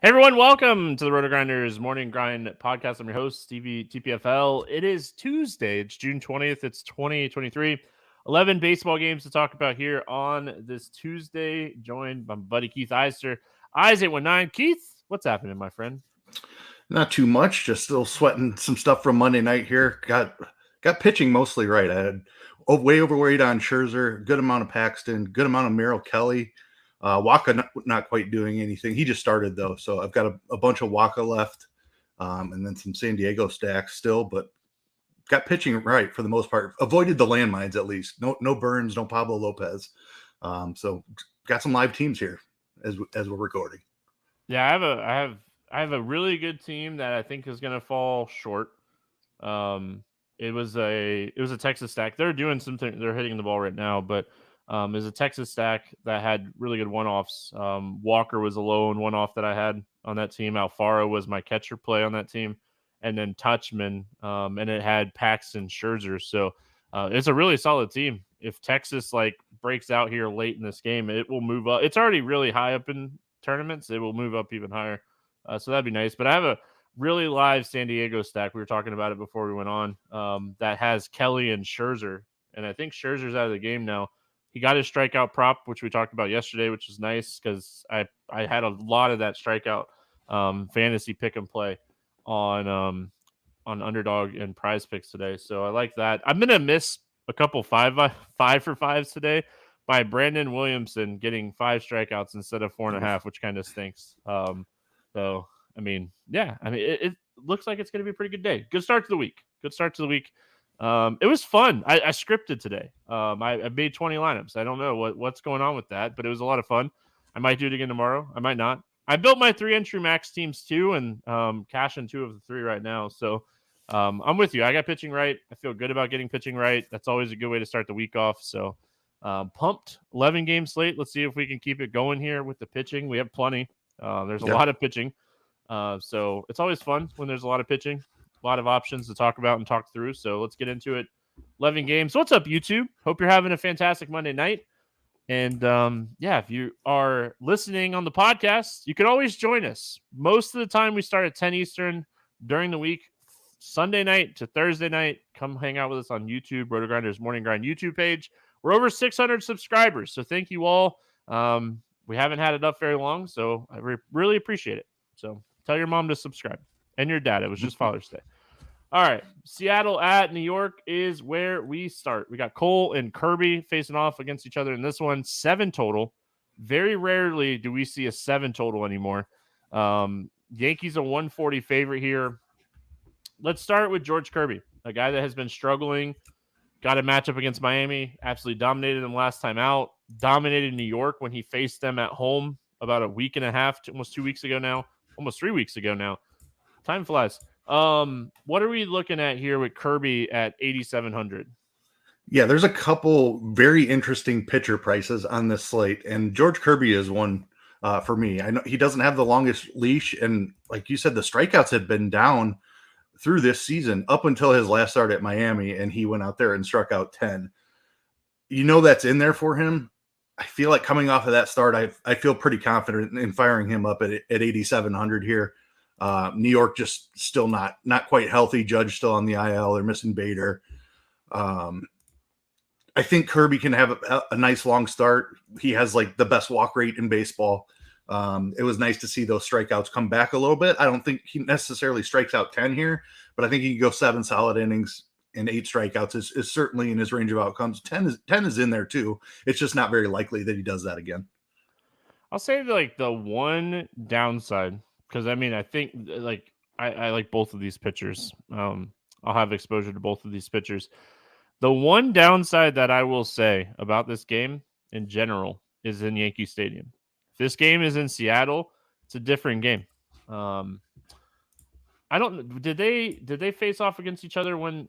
Hey everyone, welcome to the RotoGrinders Morning Grind Podcast. I'm your host, Stevietpfl. It is Tuesday. It's June 20th. It's 2023. 11 baseball games to talk about here on this Tuesday. Joined by my buddy Keith Eister. Eys819. Keith, what's happening, my friend? Not too much. Just still sweating some stuff from Monday night here. Got pitching mostly right. I had way overweight on Scherzer, good amount of Paxton, good amount of Merrill Kelly. Waka not quite doing anything. He just started though, so I've got a bunch of Waka left, and then some San Diego stacks still, but got pitching right for the most part. Avoided the landmines at least. No Burns, no Pablo Lopez. So got some live teams here as we're recording. Yeah, I have a really good team that I think is going to fall short. It was a Texas stack. They're doing something. They're hitting the ball right now, but it was a Texas stack that had really good one-offs. Walker was a lone one-off that I had on that team. Alfaro was my catcher play on that team, and then Touchman, and it had Paxton, Scherzer. So it's a really solid team. If Texas breaks out here late in this game, it will move up. It's already really high up in tournaments. It will move up even higher. So that'd be nice. But I have a really live San Diego stack. We were talking about it before we went on. That has Kelly and Scherzer, and I think Scherzer's out of the game now. He got his strikeout prop, which we talked about yesterday, which is nice because I had a lot of that strikeout fantasy pick and play on Underdog and Prize Picks today. So I like that. I'm gonna miss a couple 5 for 5s today by Brandon Williamson getting 5 strikeouts instead of 4.5, which kind of stinks. So it looks like it's gonna be a pretty good day. Good start to the week. It was fun. I scripted today. I made 20 lineups. I don't know what's going on with that, but it was a lot of fun. I might do it again tomorrow. I might not. I built my 3-entry max teams too, and cashing 2 of the 3 right now. So I'm with you. I got pitching right. I feel good about getting pitching right. That's always a good way to start the week off. So pumped. 11 game slate. Let's see if we can keep it going here with the pitching. We have plenty. There's a lot of pitching. So it's always fun when there's a lot of pitching. A lot of options to talk about and talk through. So let's get into it. 11 games. What's up, YouTube? Hope you're having a fantastic Monday night. And if you are listening on the podcast, you can always join us. Most of the time we start at 10 Eastern during the week, Sunday night to Thursday night. Come hang out with us on YouTube, RotoGrinders Morning Grind YouTube page. We're over 600 subscribers. So thank you all. We haven't had it up very long, so I really appreciate it. So tell your mom to subscribe and your dad. It was just Father's Day. All right, Seattle at New York is where we start. We got Cole and Kirby facing off against each other in this one. 7 total. Very rarely do we see a 7 total anymore. Yankees a 140 favorite here. Let's start with George Kirby, a guy that has been struggling. Got a matchup against Miami. Absolutely dominated them last time out. Dominated New York when he faced them at home about a week and a half, almost 2 weeks ago now. Almost 3 weeks ago now. Time flies. What are we looking at here with Kirby at 8,700? Yeah, there's a couple very interesting pitcher prices on this slate, and George Kirby is one for me. I know he doesn't have the longest leash, and like you said, the strikeouts had been down through this season up until his last start at Miami, and he went out there and struck out 10. You know that's in there for him. I feel like coming off of that start, I feel pretty confident in firing him up at 8,700 here. New York just still not quite healthy. Judge still on the IL. They're missing Bader. I think Kirby can have a nice long start. He has the best walk rate in baseball. It was nice to see those strikeouts come back a little bit. I don't think he necessarily strikes out 10 here, but I think he can go 7 solid innings and 8 strikeouts is certainly in his range of outcomes. 10 is in there too. It's just not very likely that he does that again. I'll say the one downside, because I think I like both of these pitchers. I'll have exposure to both of these pitchers. The one downside that I will say about this game in general is in Yankee Stadium. If this game is in Seattle, it's a different game. I don't. Did they face off against each other when?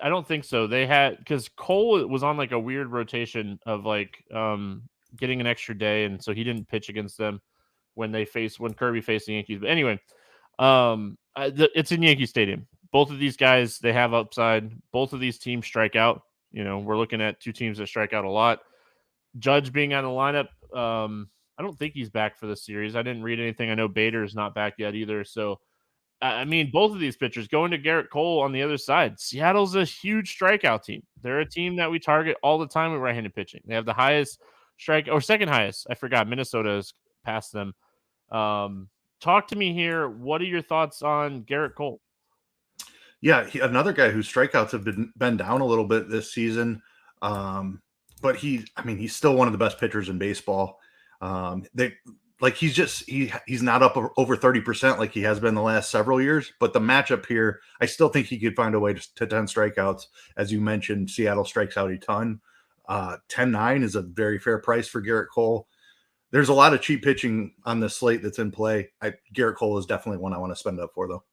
I don't think so. They had, because Cole was on a weird rotation of getting an extra day, and so he didn't pitch against them when Kirby faced the Yankees. But anyway, it's in Yankee Stadium. Both of these guys, they have upside. Both of these teams strike out. We're looking at 2 teams that strike out a lot. Judge being on the lineup, I don't think he's back for the series. I didn't read anything. I know Bader's not back yet either. So, I mean, both of these pitchers going to Garrett Cole on the other side. Seattle's a huge strikeout team. They're a team that we target all the time with right-handed pitching. They have the highest strike or second highest. I forgot. Minnesota has passed them. Talk to me here. What are your thoughts on Garrett Cole? Yeah, another guy whose strikeouts have been down a little bit this season. But he's still one of the best pitchers in baseball. He's not up over 30% like he has been the last several years. But the matchup here, I still think he could find a way to 10 strikeouts. As you mentioned, Seattle strikes out a ton. 10-9 is a very fair price for Garrett Cole. There's a lot of cheap pitching on this slate that's in play. Garrett Cole is definitely one I want to spend up for, though.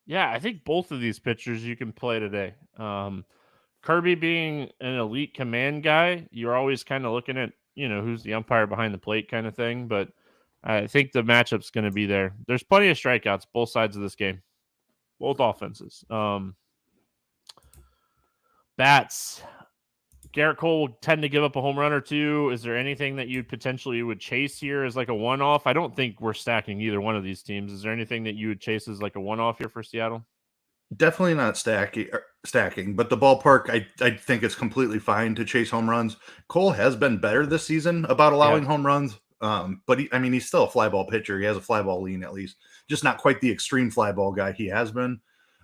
Yeah, I think both of these pitchers you can play today. Kirby being an elite command guy, you're always kind of looking at, who's the umpire behind the plate kind of thing. But I think the matchup's going to be there. There's plenty of strikeouts, both sides of this game, both offenses. Bats. Garrett Cole will tend to give up a home run or two. Is there anything that you potentially would chase here as like a one-off? I don't think we're stacking either one of these teams. Is there anything that you would chase as like a one-off here for Seattle? Definitely not stacking, but the ballpark, I think it's completely fine to chase home runs. Cole has been better this season about allowing home runs, but he's still a fly ball pitcher. He has a fly ball lean at least, just not quite the extreme fly ball guy he has been.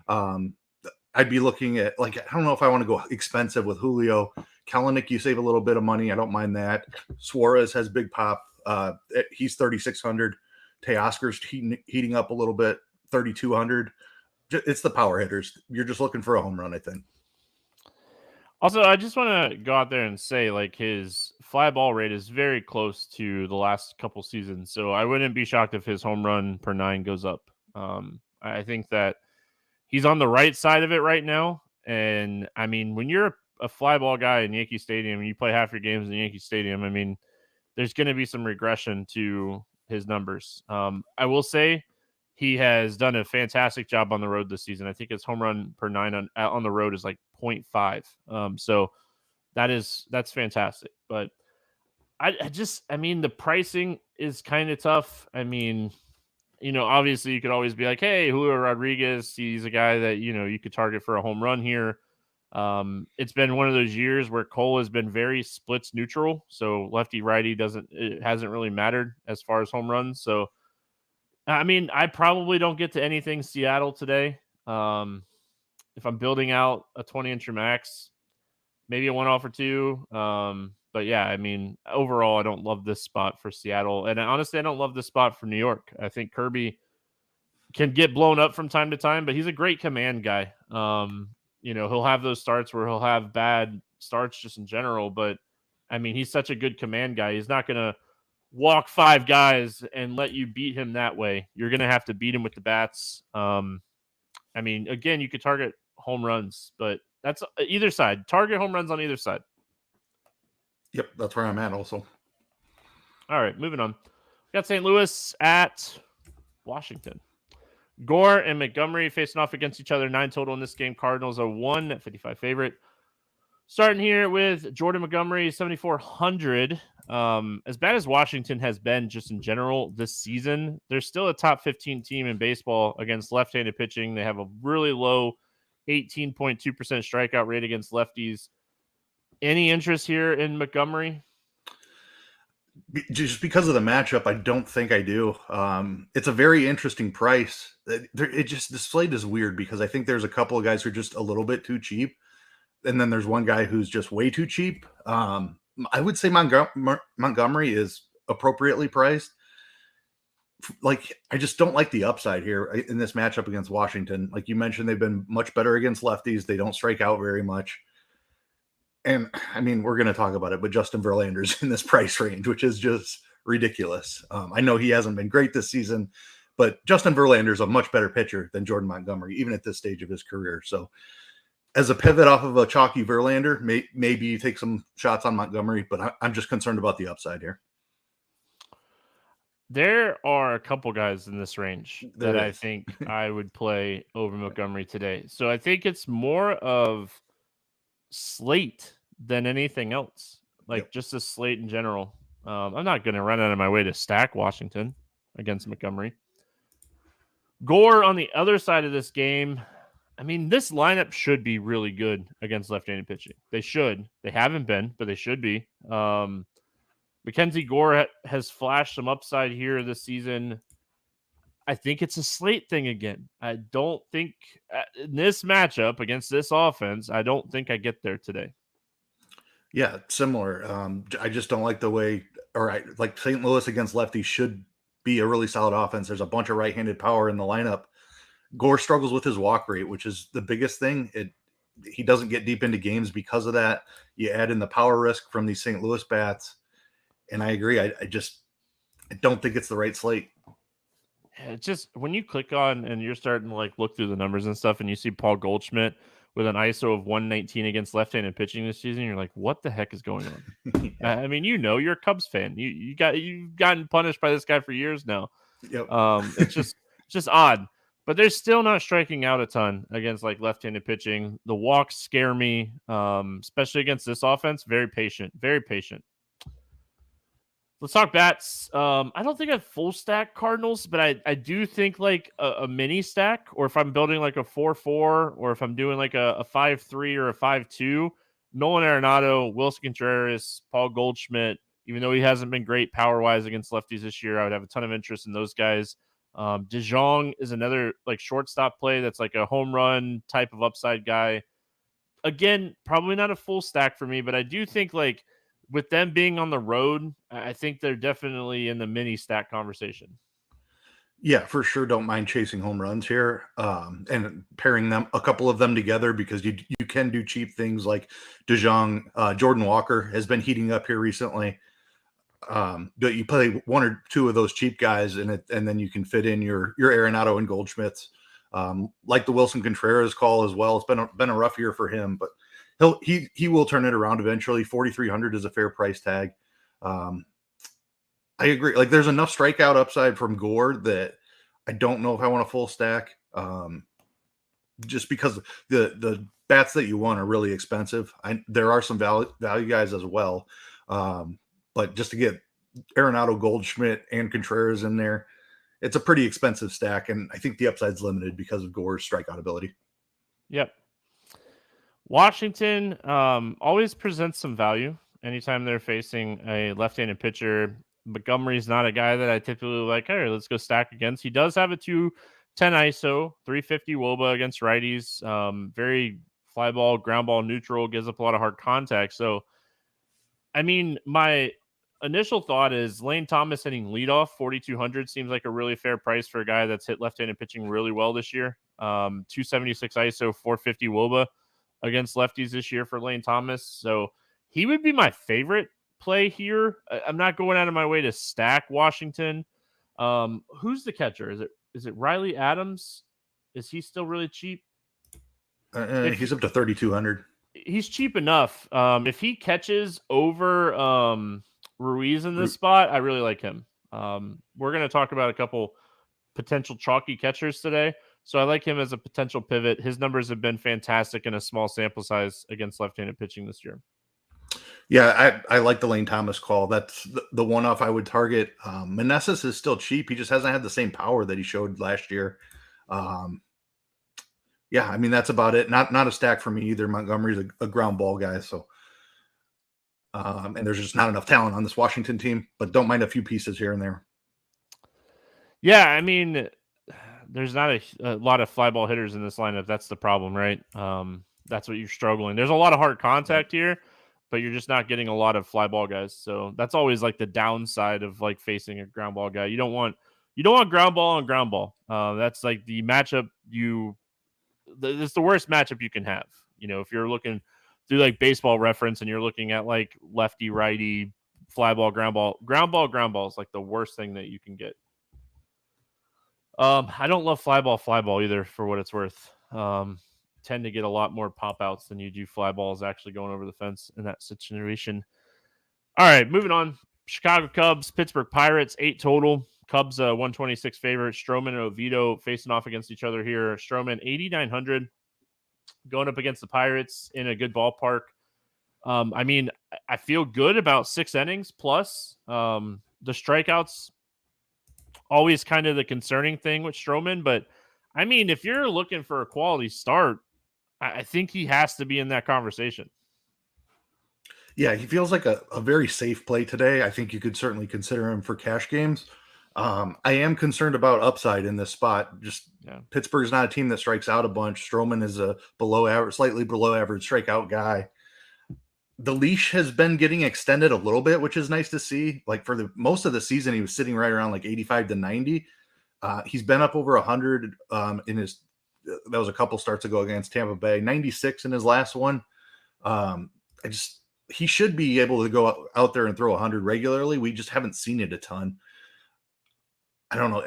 I'd be looking at, I don't know if I want to go expensive with Julio. Kelenic, you save a little bit of money. I don't mind that. Suarez has big pop. He's 3,600. Teoscar's heating up a little bit, 3,200. It's the power hitters. You're just looking for a home run, I think. Also, I just want to go out there and say, his fly ball rate is very close to the last couple seasons. So I wouldn't be shocked if his home run per 9 goes up. I think that he's on the right side of it right now. And when you're a fly ball guy in Yankee Stadium and you play half your games in Yankee Stadium, there's going to be some regression to his numbers. I will say, he has done a fantastic job on the road this season. I think his home run per 9 on the road is 0.5. So that's fantastic. But the pricing is kind of tough. Obviously you could always be like, hey, Julio Rodriguez, he's a guy that, you could target for a home run here. It's been one of those years where Cole has been very splits neutral. So lefty righty it hasn't really mattered as far as home runs. So, I probably don't get to anything Seattle today. If I'm building out a 20-incher max, maybe a one-off or two. But yeah, overall, I don't love this spot for Seattle. And honestly, I don't love this spot for New York. I think Kirby can get blown up from time to time, but he's a great command guy. He'll have those starts where he'll have bad starts just in general. But, he's such a good command guy. He's not going to walk 5 guys and let you beat him that way. You're going to have to beat him with the bats. Again, you could target home runs, but that's either side. Target home runs on either side. Yep, that's where I'm at also. All right, moving on. We got St. Louis at Washington. Gore and Montgomery facing off against each other. 9 total in this game. Cardinals are 155 favorite. Starting here with Jordan Montgomery, 7,400. As bad as Washington has been just in general this season, they're still a top 15 team in baseball against left-handed pitching. They have a really low 18.2% strikeout rate against lefties. Any interest here in Montgomery? Just because of the matchup, I don't think I do. It's a very interesting price. The slate is weird because I think there's a couple of guys who are just a little bit too cheap. And then there's one guy who's just way too cheap. I would say Montgomery is appropriately priced. I just don't like the upside here in this matchup against Washington. Like you mentioned, they've been much better against lefties. They don't strike out very much. And we're going to talk about it, but Justin Verlander's in this price range, which is just ridiculous. I know he hasn't been great this season, but Justin Verlander's a much better pitcher than Jordan Montgomery, even at this stage of his career. So, as a pivot off of a chalky Verlander, maybe you take some shots on Montgomery, but I'm just concerned about the upside here. There are a couple guys in this range that I think I would play over Montgomery today. So I think it's more of slate than anything else, just a slate in general. I'm not going to run out of my way to stack Washington against Montgomery. Gore on the other side of this game. I mean, this lineup should be really good against left-handed pitching. They should. They haven't been, but they should be. Mackenzie Gore has flashed some upside here this season. I think it's a slate thing again. I don't think in this matchup against this offense, I don't think I get there today. Yeah, similar. I just don't like the way, like St. Louis against lefties should be a really solid offense. There's a bunch of right-handed power in the lineup. Gore struggles with his walk rate, which is the biggest thing. He doesn't get deep into games because of that. You add in the power risk from these St. Louis bats, and I agree. I don't think it's the right slate. It's just when you click on and you're starting to like look through the numbers and stuff, and you see Paul Goldschmidt with an ISO of 119 against left-handed pitching this season, you're like, what the heck is going on? Yeah. I mean, you're a Cubs fan. You've gotten punished by this guy for years now. Yep. It's just odd. But they're still not striking out a ton against like left-handed pitching. The walks scare me, especially against this offense. Very patient, very patient. Let's talk bats. I don't think I have full stack Cardinals, but I do think like a mini stack, or if I'm building like a 4-4, or if I'm doing like a 5-3 or a 5-2, Nolan Arenado, Wilson Contreras, Paul Goldschmidt, even though he hasn't been great power-wise against lefties this year, I would have a ton of interest in those guys. DeJong is another like shortstop play that's like a home run type of upside guy. Again, probably not a full stack for me, but I do think like with them being on the road, I think they're definitely in the mini stack conversation. Yeah, for sure. Don't mind chasing home runs here, and pairing a couple of them together, because you can do cheap things like DeJong. Jordan Walker has been heating up here recently. But you play one or two of those cheap guys in it, and then you can fit in your Arenado and Goldschmidts. Like the Wilson Contreras call as well. It's been a rough year for him, but he will turn it around eventually. 4,300 is a fair price tag. I agree. Like, there's enough strikeout upside from Gore that I don't know if I want a full stack. Just because the bats that you want are really expensive. There are some value guys as well. But just to get Arenado, Goldschmidt, and Contreras in there, it's a pretty expensive stack, and I think the upside's limited because of Gore's strikeout ability. Yep. Washington always presents some value anytime they're facing a left-handed pitcher. Montgomery's not a guy that I typically like, all right, let's go stack against. He does have a 210 ISO, 350 WOBA against righties. Very fly ball, ground ball neutral, gives up a lot of hard contact. So, I mean, my initial thought is Lane Thomas hitting leadoff 4,200 seems like a really fair price for a guy that's hit left-handed pitching really well this year. 276 ISO, 450 WOBA against lefties this year for Lane Thomas. So he would be my favorite play here. I'm not going out of my way to stack Washington. Who's the catcher? Is it Riley Adams? Is he still really cheap? He's up to 3,200. He's cheap enough. If he catches over Ruiz in this spot, I really like him. We're going to talk about a couple potential chalky catchers today. So I like him as a potential pivot. His numbers have been fantastic in a small sample size against left-handed pitching this year. Yeah, I like the Lane Thomas call. That's the one-off I would target. Meneses is still cheap. He just hasn't had the same power that he showed last year. Yeah, I mean, that's about it. Not a stack for me either. Montgomery's a ground ball guy, so and there's just not enough talent on this Washington team, but don't mind a few pieces here and there. Yeah, I mean, there's not a lot of fly ball hitters in this lineup. That's the problem, right? That's what you're struggling. There's a lot of hard contact here, but you're just not getting a lot of fly ball guys. So that's always like the downside of like facing a ground ball guy. You don't want ground ball on ground ball. That's like the matchup it's the worst matchup you can have. You know, if you're looking through like Baseball Reference and you're looking at like lefty, righty, fly ball, ground ball is like the worst thing that you can get. I don't love fly ball either, for what it's worth. Tend to get a lot more pop outs than you do fly balls actually going over the fence in that situation. All right, moving on. Chicago Cubs, Pittsburgh Pirates, 8 total. Cubs 126 favorite. Stroman and Oviedo facing off against each other here. Stroman 8,900 going up against the Pirates in a good ballpark. I mean, I feel good about 6 innings plus. The strikeouts always kind of the concerning thing with Stroman, but I mean, if you're looking for a quality start, I think he has to be in that conversation. Yeah, he feels like a very safe play today. I think you could certainly consider him for cash games. I am concerned about upside in this spot. Just Pittsburgh's not a team that strikes out a bunch. Stroman is a below average, slightly below average strikeout guy. The leash has been getting extended a little bit, which is nice to see. Like for the most of the season, he was sitting right around like 85 to 90. He's been up over 100 in his. That was a couple starts ago against Tampa Bay. 96 in his last one. He should be able to go out there and throw 100 regularly. We just haven't seen it a ton. I don't know.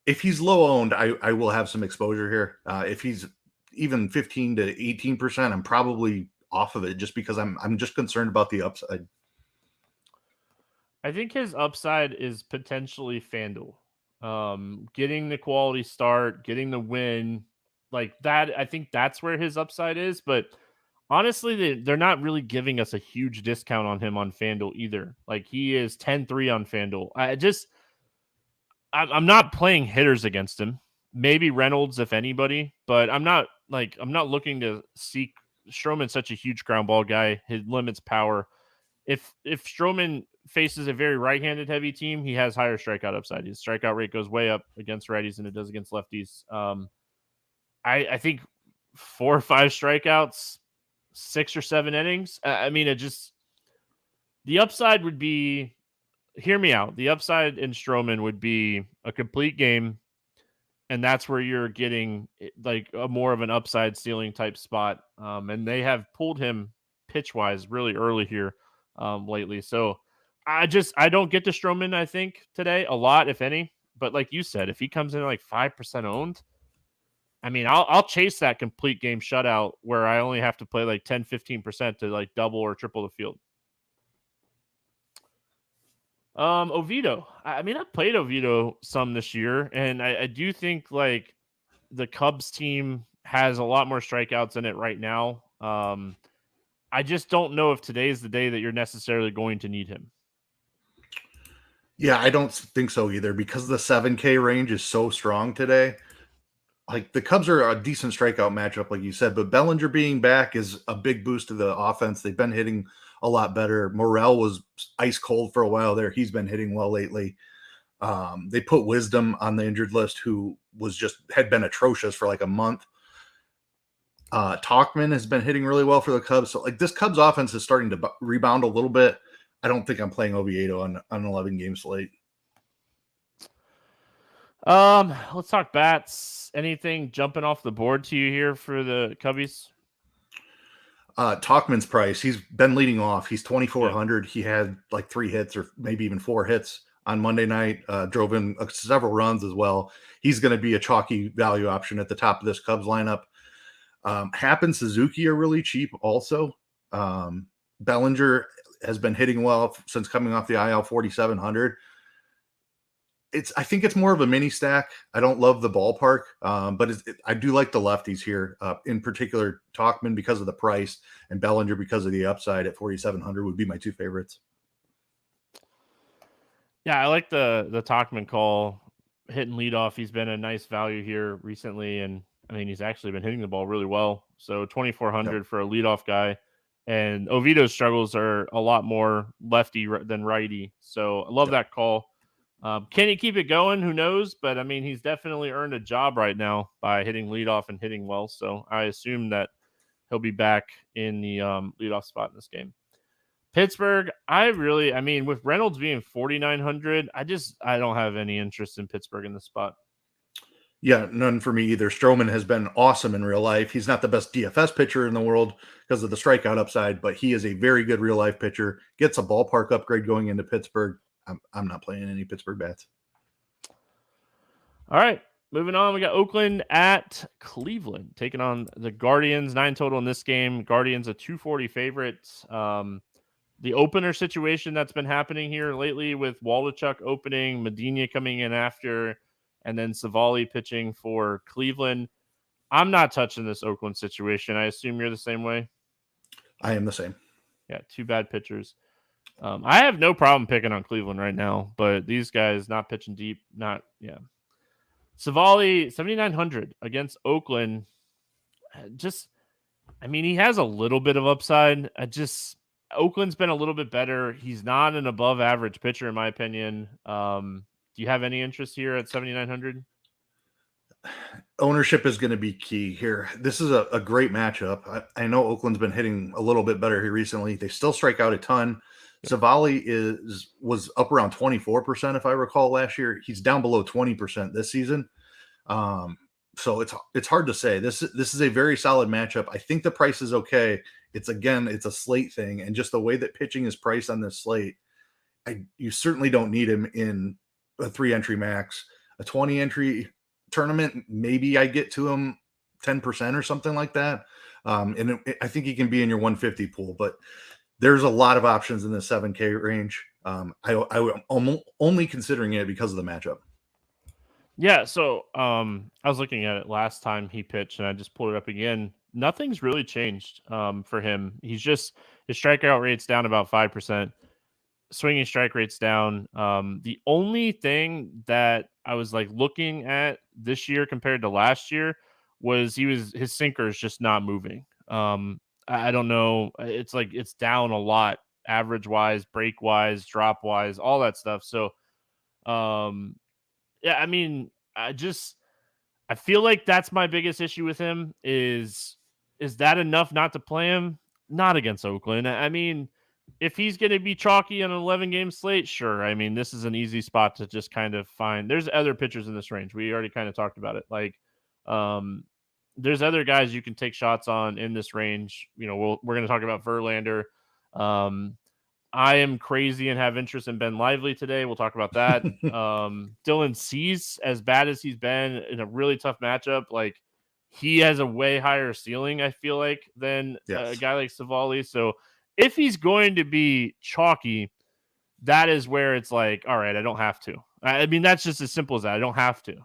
If he's low owned, I will have some exposure here. If he's even 15 to 18%, I'm probably off of it just because I'm just concerned about the upside. I think his upside is potentially FanDuel. Getting the quality start, getting the win, like that. I think that's where his upside is. But honestly, they're not really giving us a huge discount on him on FanDuel either. Like he is 10-3 on FanDuel. I'm not playing hitters against him. Maybe Reynolds, if anybody, but I'm not looking to seek Stroman's such a huge ground ball guy. His limits power. If Stroman faces a very right-handed heavy team, he has higher strikeout upside. His strikeout rate goes way up against righties than it does against lefties. I think 4 or 5 strikeouts, 6 or 7 innings. I mean, the upside would be. Hear me out. The upside in Stroman would be a complete game, and that's where you're getting like a more of an upside ceiling type spot. And they have pulled him pitch wise really early here lately. So I don't get to Stroman, I think, today a lot, if any. But like you said, if he comes in like 5% owned, I mean, I'll chase that complete game shutout where I only have to play like 10-15% to like double or triple the field. Oviedo. I mean, I've played Oviedo some this year, and I do think like the Cubs team has a lot more strikeouts in it right now. I just don't know if today is the day that you're necessarily going to need him. Yeah, I don't think so either because the 7K range is so strong today. Like the Cubs are a decent strikeout matchup, like you said, but Bellinger being back is a big boost to the offense. They've been hitting a lot better. Morel was ice cold for a while there. He's been hitting well lately. They put Wisdom on the injured list, who had been atrocious for like a month. Tauchman has been hitting really well for the Cubs. So like this Cubs offense is starting to rebound a little bit. I don't think I'm playing Oviedo on an 11 game slate. Let's talk bats. Anything jumping off the board to you here for the Cubbies? Tauchman's price. He's been leading off. He's 2,400. He had like 3 hits or maybe even 4 hits on Monday night. Drove in several runs as well. He's going to be a chalky value option at the top of this Cubs lineup. Happ and Suzuki are really cheap also. Bellinger has been hitting well since coming off the IL 4,700. I think it's more of a mini stack. I don't love the ballpark, but I do like the lefties here. In particular, Tauchman because of the price and Bellinger because of the upside at 4,700 would be my 2 favorites. Yeah, I like the Tauchman call, hitting leadoff. He's been a nice value here recently, and I mean he's actually been hitting the ball really well. So 2,400 for a leadoff guy, and Oviedo's struggles are a lot more lefty than righty. So I love that call. Can he keep it going? Who knows? But I mean, he's definitely earned a job right now by hitting leadoff and hitting well. So I assume that he'll be back in the leadoff spot in this game. Pittsburgh, I mean, with Reynolds being 4,900, I don't have any interest in Pittsburgh in this spot. Yeah, none for me either. Stroman has been awesome in real life. He's not the best DFS pitcher in the world because of the strikeout upside, but he is a very good real life pitcher. Gets a ballpark upgrade going into Pittsburgh. I'm not playing any Pittsburgh bats. All right, moving on. We got Oakland at Cleveland taking on the Guardians. 9 total in this game. Guardians a 240 favorite. The opener situation that's been happening here lately with Waldichuk opening, Medina coming in after, and then Savali pitching for Cleveland. I'm not touching this Oakland situation. I assume you're the same way. I am the same. Yeah, two bad pitchers. I have no problem picking on Cleveland right now, but these guys not pitching deep, Savali 7,900 against Oakland. He has a little bit of upside. Oakland's been a little bit better. He's not an above average pitcher, in my opinion. Do you have any interest here at 7,900? Ownership is going to be key here. This is a great matchup. I know Oakland's been hitting a little bit better here recently. They still strike out a ton. Savali was up around 24%, if I recall, last year. He's down below 20% this season. So it's hard to say. This is a very solid matchup. I think the price is okay. It's a slate thing, and just the way that pitching is priced on this slate, you certainly don't need him in a 3-entry max. A 20-entry tournament, maybe I get to him 10% or something like that. I think he can be in your 150 pool, but there's a lot of options in the 7K range. I'm only considering it because of the matchup. Yeah, so I was looking at it last time he pitched, and I just pulled it up again. Nothing's really changed for him. His strikeout rate's down about 5%. Swinging strike rate's down. The only thing that I was looking at this year compared to last year was his sinker is just not moving. I don't know. It's down a lot, average wise, break wise, drop wise, all that stuff. So, I feel like that's my biggest issue with him is that enough not to play him? Not against Oakland. If he's going to be chalky on an 11-game slate, sure. This is an easy spot to just kind of find. There's other pitchers in this range. We already kind of talked about it. There's other guys you can take shots on in this range. We're going to talk about Verlander. I am crazy and have interest in Ben Lively today. We'll talk about that. Dylan Cease, as bad as he's been in a really tough matchup, he has a way higher ceiling, I feel like, than a guy like Savali. So if he's going to be chalky, that is where it's all right, I don't have to. That's just as simple as that. I don't have to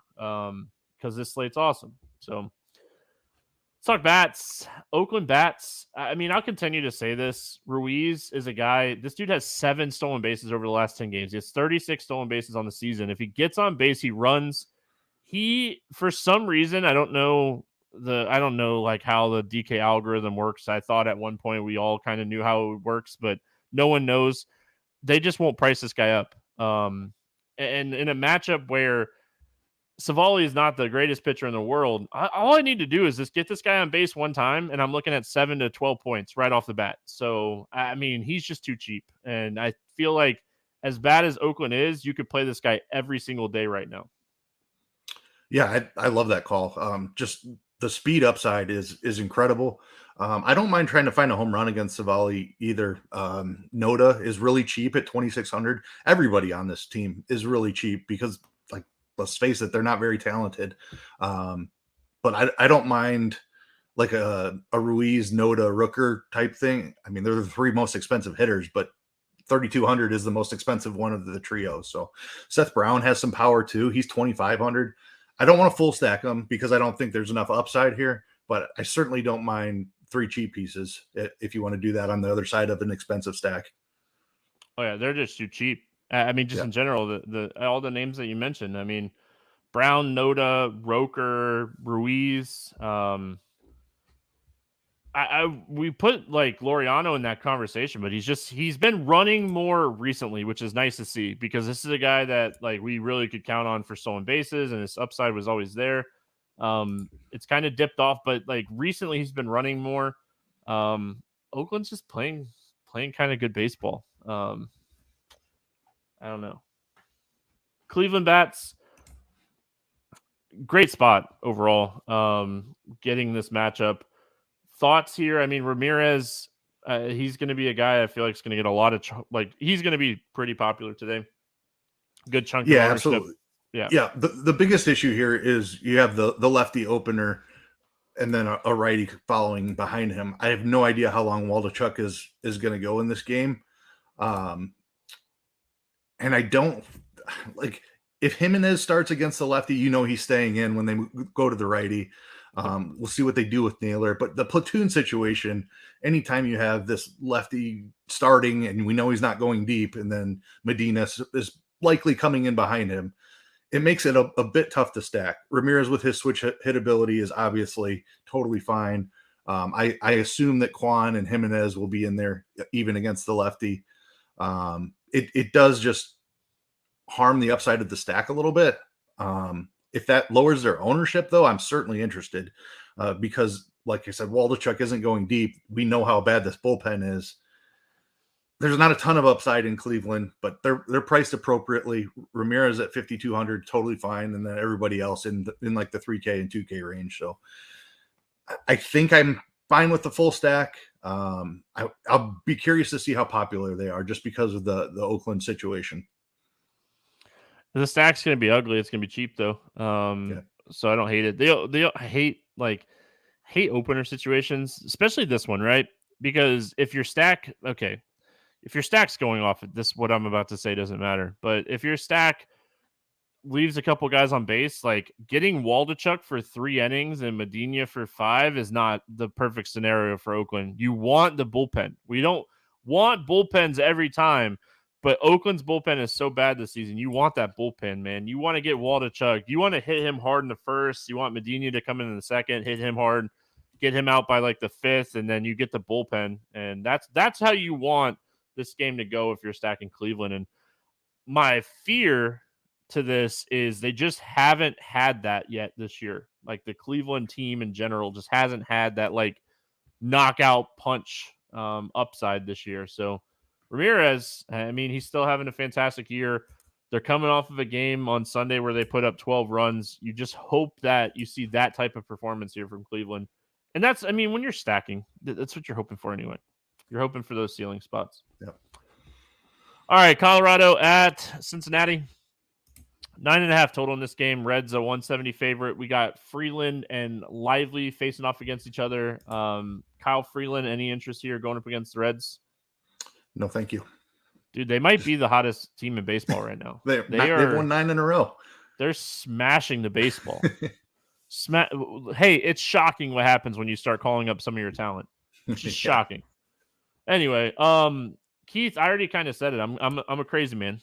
because this slate's awesome. So let's talk bats. Oakland bats. I'll continue to say this. Ruiz is a guy. This dude has 7 stolen bases over the last 10 games. He has 36 stolen bases on the season. If he gets on base, he runs. For some reason, I don't know how the DK algorithm works. I thought at one point we all kind of knew how it works, but no one knows. They just won't price this guy up. And in a matchup where Savali is not the greatest pitcher in the world, all I need to do is just get this guy on base one time, and I'm looking at 7 to 12 points right off the bat. So, he's just too cheap. And I feel like as bad as Oakland is, you could play this guy every single day right now. Yeah, I love that call. Just the speed upside is incredible. I don't mind trying to find a home run against Savali either. Noda is really cheap at 2,600. Everybody on this team is really cheap because, let's face it, they're not very talented. But I don't mind a Ruiz, Noda, Rooker type thing. They're the 3 most expensive hitters, but 3,200 is the most expensive one of the trio. So Seth Brown has some power too. He's 2,500. I don't want to full stack them because I don't think there's enough upside here, but I certainly don't mind 3 cheap pieces if you want to do that on the other side of an expensive stack. Oh yeah, they're just too cheap. In general, the all the names that you mentioned. Brown, Noda, Roker, Ruiz. We put Laureano in that conversation, but he's been running more recently, which is nice to see because this is a guy that we really could count on for stolen bases, and his upside was always there. It's kind of dipped off, but recently he's been running more. Oakland's just playing kind of good baseball. I don't know. Cleveland bats, great spot overall. Getting this matchup. Thoughts here? Ramirez, he's going to be a guy I feel like is going to get a lot of he's going to be pretty popular today. Good chunk of ownership. Absolutely. Yeah. The biggest issue here is you have the lefty opener and then a righty following behind him. I have no idea how long Waldichuk is going to go in this game. And I don't if Jimenez starts against the lefty, he's staying in when they go to the righty. We'll see what they do with Naylor, but the platoon situation, anytime you have this lefty starting and we know he's not going deep, and then Medina is likely coming in behind him, it makes it a bit tough to stack. Ramirez with his switch hit ability is obviously totally fine. I assume that Kwan and Jimenez will be in there even against the lefty. It does just harm the upside of the stack a little bit. If that lowers their ownership, though, I'm certainly interested because, like I said, Waldichuk isn't going deep. We know how bad this bullpen is. There's not a ton of upside in Cleveland, but they're priced appropriately. Ramirez at 5,200, totally fine, and then everybody else in like the 3K and 2K range. So I think I'm fine with the full stack. I'll be curious to see how popular they are just because of the Oakland situation. The stack's going to be ugly. It's going to be cheap though. So I don't hate it. They hate opener situations, especially this one, right? Because if your stack's going off, what I'm about to say doesn't matter. But if your stack leaves a couple guys on base, like getting Waldichuk for 3 innings and Medina for 5 is not the perfect scenario for Oakland. You want the bullpen. We don't want bullpens every time, but Oakland's bullpen is so bad this season. You want that bullpen, man. You want to get Waldichuk. You want to hit him hard in the first. You want Medina to come in the second, hit him hard, get him out by like the 5th, and then you get the bullpen. And that's how you want this game to go if you're stacking Cleveland. And my fear to this is they just haven't had that yet this year. Like the Cleveland team in general just hasn't had that like knockout punch upside this year. So Ramirez, I mean, he's still having a fantastic year. They're coming off of a game on Sunday where they put up 12 runs. You just hope that you see that type of performance here from Cleveland. And that's, I mean, when you're stacking, that's what you're hoping for anyway. You're hoping for those ceiling spots. Yeah. All right, Colorado at Cincinnati. 9.5 total in this game. Reds a 170 favorite. We got Freeland and Lively facing off against each other. Kyle Freeland, any interest here going up against the Reds? No, thank you. Dude, they might be the hottest team in baseball right now. They've won 9 in a row. They're smashing the baseball. Hey, it's shocking what happens when you start calling up some of your talent. It's just shocking. Anyway, Keith, I already kind of said it. I'm a crazy man.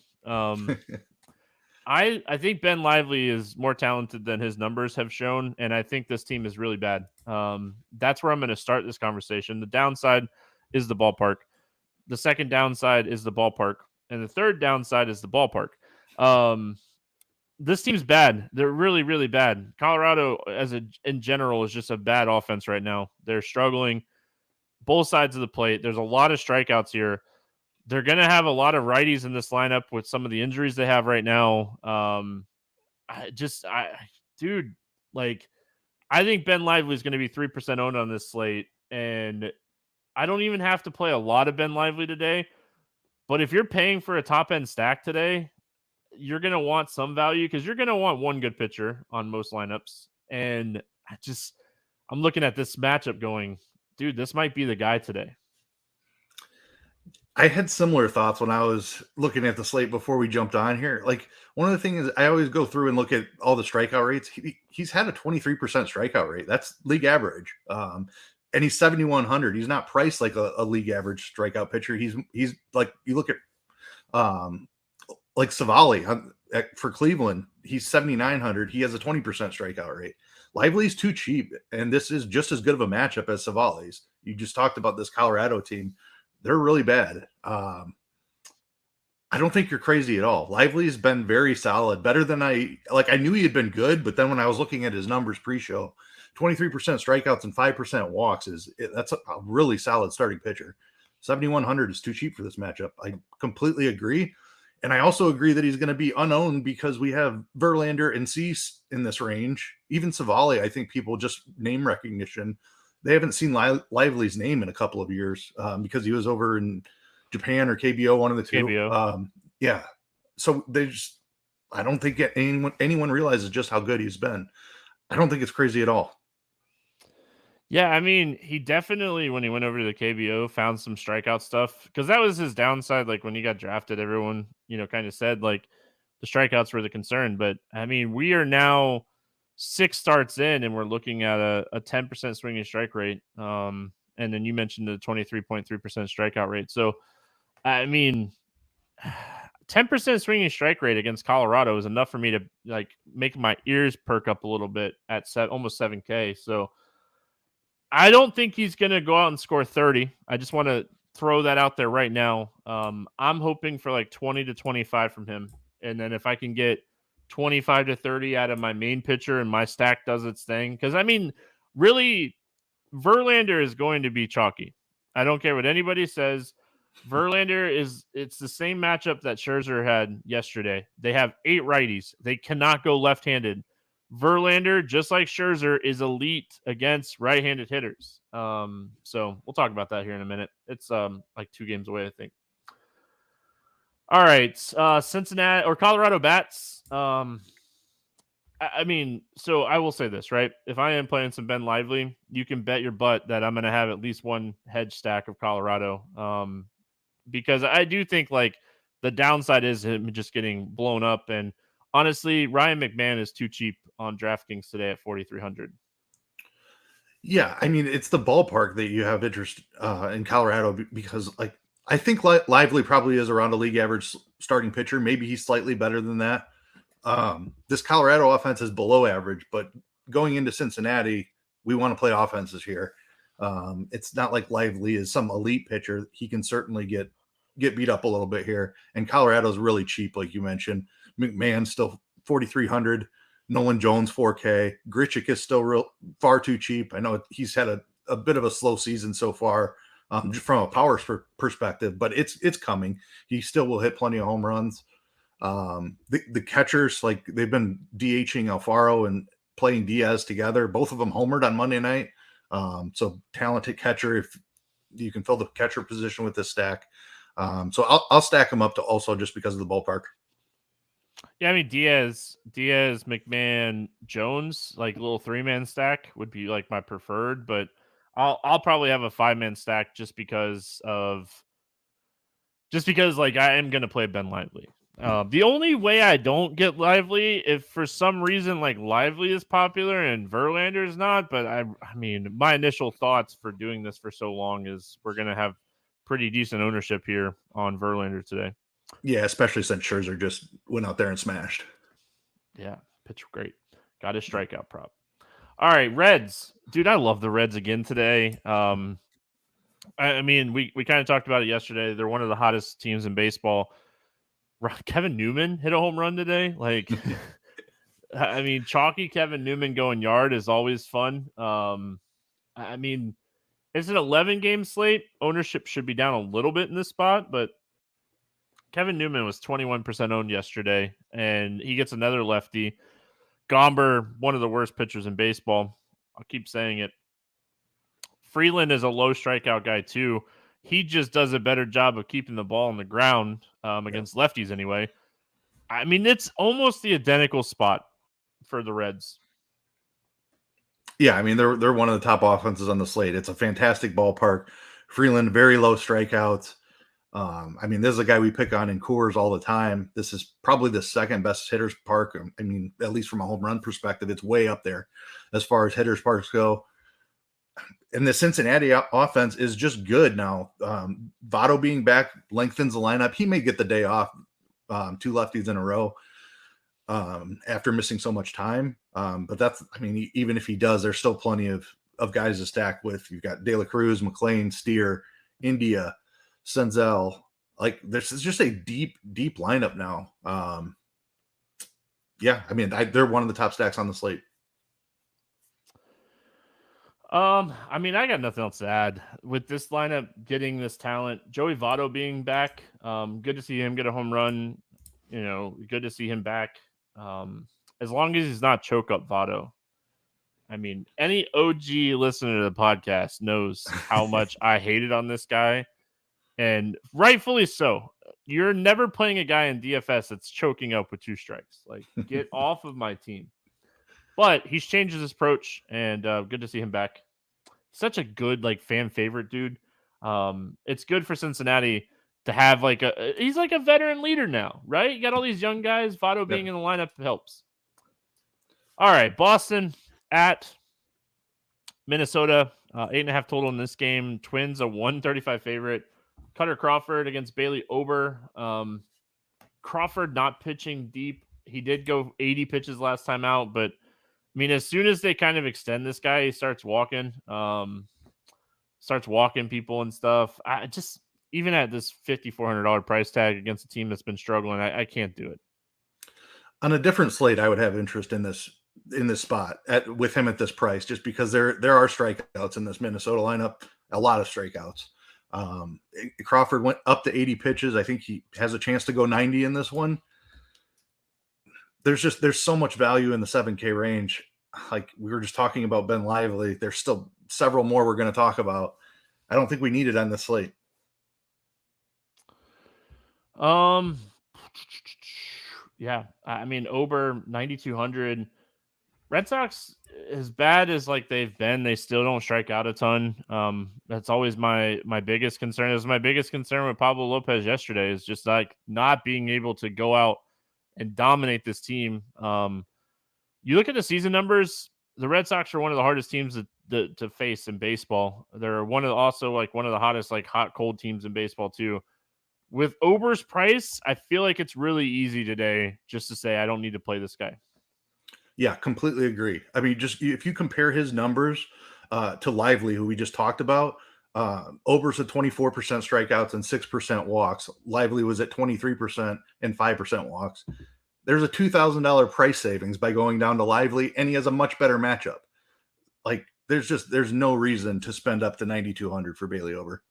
I think Ben Lively is more talented than his numbers have shown, and I think this team is really bad. That's where I'm going to start this conversation. The downside is the ballpark. The second downside is the ballpark, and the third downside is the ballpark. This team's bad. They're really, really bad. Colorado, in general, is just a bad offense right now. They're struggling both sides of the plate. There's a lot of strikeouts here. They're going to have a lot of righties in this lineup with some of the injuries they have right now. I think Ben Lively is going to be 3% owned on this slate, and I don't even have to play a lot of Ben Lively today. But if you're paying for a top-end stack today, you're going to want some value because you're going to want one good pitcher on most lineups. And I'm looking at this matchup going, dude, this might be the guy today. I had similar thoughts when I was looking at the slate before we jumped on here. Like, one of the things I always go through and look at all the strikeout rates. He's had a 23% strikeout rate. That's league average. And he's 7,100. He's not priced like a league average strikeout pitcher. He's like, you look at like Savali for Cleveland, he's 7,900. He has a 20% strikeout rate. Lively's too cheap, and this is just as good of a matchup as Savali's. You just talked about this Colorado team. They're really bad. I don't think you're crazy at all. Lively's been very solid, better than I knew he had been good, but then when I was looking at his numbers pre-show, 23% strikeouts and 5% walks that's a really solid starting pitcher. 7,100 is too cheap for this matchup. I completely agree. And I also agree that he's going to be unowned because we have Verlander and Cease in this range. Even Savali, I think people just name recognition. They haven't seen Lively's name in a couple of years because he was over in Japan or KBO, one of the two. KBO. Yeah. So I don't think anyone realizes just how good he's been. I don't think it's crazy at all. Yeah, I mean, he definitely, when he went over to the KBO, found some strikeout stuff because that was his downside. Like when he got drafted, everyone, kind of said like the strikeouts were the concern. But I mean, we are now 6 starts in, and we're looking at a 10% swinging strike rate. And then you mentioned the 23.3% strikeout rate. So, I mean, 10% swinging strike rate against Colorado is enough for me to like make my ears perk up a little bit at almost 7K. So I don't think he's going to go out and score 30. I just want to throw that out there right now. I'm hoping for like 20 to 25 from him. And then if I can get 25 to 30 out of my main pitcher and my stack does its thing. Because, I mean, really, Verlander is going to be chalky. I don't care what anybody says. Verlander it's the same matchup that Scherzer had yesterday. They have 8 righties. They cannot go left-handed. Verlander, just like Scherzer, is elite against right-handed hitters. So we'll talk about that here in a minute. It's like 2 games away, I think. All right, Cincinnati or Colorado bats. I mean, so I will say this, right? If I am playing some Ben Lively, you can bet your butt that I'm going to have at least one hedge stack of Colorado. Because I do think like the downside is him just getting blown up. And honestly, Ryan McMahon is too cheap on DraftKings today at 4,300. Yeah, I mean, it's the ballpark that you have interest in Colorado because, like, I think Lively probably is around a league average starting pitcher. Maybe he's slightly better than that. This Colorado offense is below average, but going into Cincinnati, we want to play offenses here. It's not like Lively is some elite pitcher. He can certainly get beat up a little bit here. And Colorado's really cheap, like you mentioned. McMahon still 4,300. Nolan Jones 4K. Grichuk is still far too cheap. I know he's had a bit of a slow season so far from a power perspective, but it's coming. He still will hit plenty of home runs. The catchers, like they've been DHing Alfaro and playing Diaz together. Both of them homered on Monday night. So talented catcher if you can fill the catcher position with this stack. So I'll stack them up to also just because of the ballpark. Yeah, I mean Diaz, McMahon, Jones, like little 3-man stack would be like my preferred, but I'll probably have a 5-man stack just because like I am gonna play Ben Lively. The only way I don't get Lively if for some reason like Lively is popular and Verlander is not, but I mean my initial thoughts for doing this for so long is we're gonna have pretty decent ownership here on Verlander today. Yeah, especially since Scherzer just went out there and smashed. Yeah, pitch great. Got his strikeout prop. All right, Reds. Dude, I love the Reds again today. I mean, we kind of talked about it yesterday. They're one of the hottest teams in baseball. Kevin Newman hit a home run today. Like, I mean, chalky Kevin Newman going yard is always fun. I mean, it's an 11-game slate. Ownership should be down a little bit in this spot, but Kevin Newman was 21% owned yesterday, and he gets another lefty. Gomber, one of the worst pitchers in baseball. I'll keep saying it. Freeland is a low strikeout guy, too. He just does a better job of keeping the ball on the ground against lefties anyway. I mean, it's almost the identical spot for the Reds. Yeah, I mean, they're one of the top offenses on the slate. It's a fantastic ballpark. Freeland, very low strikeouts. I mean, this is a guy we pick on in Coors all the time. This is probably the second best hitters park. I mean, at least from a home run perspective, it's way up there as far as hitters parks go. And the Cincinnati offense is just good now. Votto being back lengthens the lineup. He may get the day off, 2 lefties in a row after missing so much time. But that's, I mean, even if he does, there's still plenty of guys to stack with. You've got De La Cruz, McLean, Steer, India, Senzel. Like, this is just a deep lineup now. Yeah, I mean, they're one of the top stacks on the slate. I mean, I got nothing else to add with this lineup. Getting this talent, Joey Votto being back. Good to see him get a home run. You know, good to see him back. As long as he's not choke up Votto. I mean, any OG listener to the podcast knows how much I hated on this guy, and rightfully so. You're never playing a guy in DFS that's choking up with 2 strikes. Like, get off of my team. But he's changed his approach, and good to see him back. Such a good, like, fan favorite dude. It's good for Cincinnati to have, like, he's like a veteran leader now, right? You got all these young guys. Votto being in the lineup helps. All right, Boston at Minnesota, 8.5 total in this game. Twins a 135 favorite. Cutter Crawford against Bailey Ober. Crawford not pitching deep. He did go 80 pitches last time out, but I mean, as soon as they kind of extend this guy, he starts walking people and stuff. I just, even at this $5,400 price tag against a team that's been struggling, I can't do it. On a different slate, I would have interest in this spot with him at this price, just because there are strikeouts in this Minnesota lineup, a lot of strikeouts. Crawford went up to 80 pitches. I think he has a chance to go 90 in this one. There's so much value in the 7K range. Like we were just talking about Ben Lively. There's still several more we're going to talk about. I don't think we need it on this slate. Yeah, I mean, Ober 9,200. Red Sox, as bad as like they've been, they still don't strike out a ton. That's always my biggest concern. It was my biggest concern with Pablo Lopez yesterday, is just like not being able to go out and dominate this team. You look at the season numbers, the Red Sox are one of the hardest teams to face in baseball. They're one of the hottest, like hot cold teams in baseball too. With Ober's price, I feel like it's really easy today just to say I don't need to play this guy. Yeah, completely agree. I mean, just if you compare his numbers to Lively, who we just talked about, Ober's at 24% strikeouts and 6% walks. Lively was at 23% and 5% walks. There's a $2,000 price savings by going down to Lively, and he has a much better matchup. Like there's no reason to spend up to 9,200 for Bailey Ober.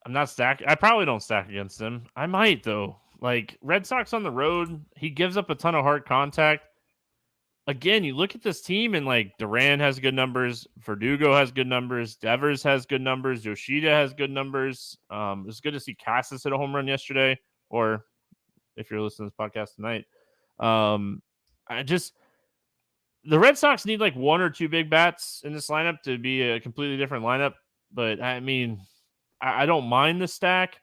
I'm not stacking. I probably don't stack against him. I might though. Like Red Sox on the road, he gives up a ton of hard contact. Again, you look at this team and like Duran has good numbers, Verdugo has good numbers, Devers has good numbers, Yoshida has good numbers. It's good to see Cassis hit a home run yesterday, or if you're listening to this podcast tonight. The Red Sox need like one or two big bats in this lineup to be a completely different lineup. But I mean, I don't mind the stack.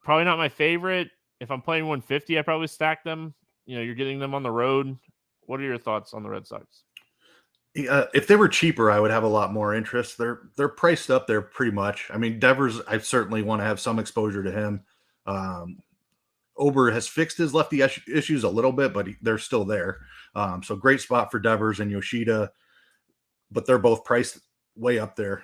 Probably not my favorite. If I'm playing 150, I probably stack them. You're getting them on the road. What are your thoughts on the Red Sox? If they were cheaper, I would have a lot more interest. They're priced up there pretty much. I mean, Devers, I certainly want to have some exposure to him. Ober has fixed his lefty issues a little bit, but they're still there. So great spot for Devers and Yoshida, but they're both priced way up there.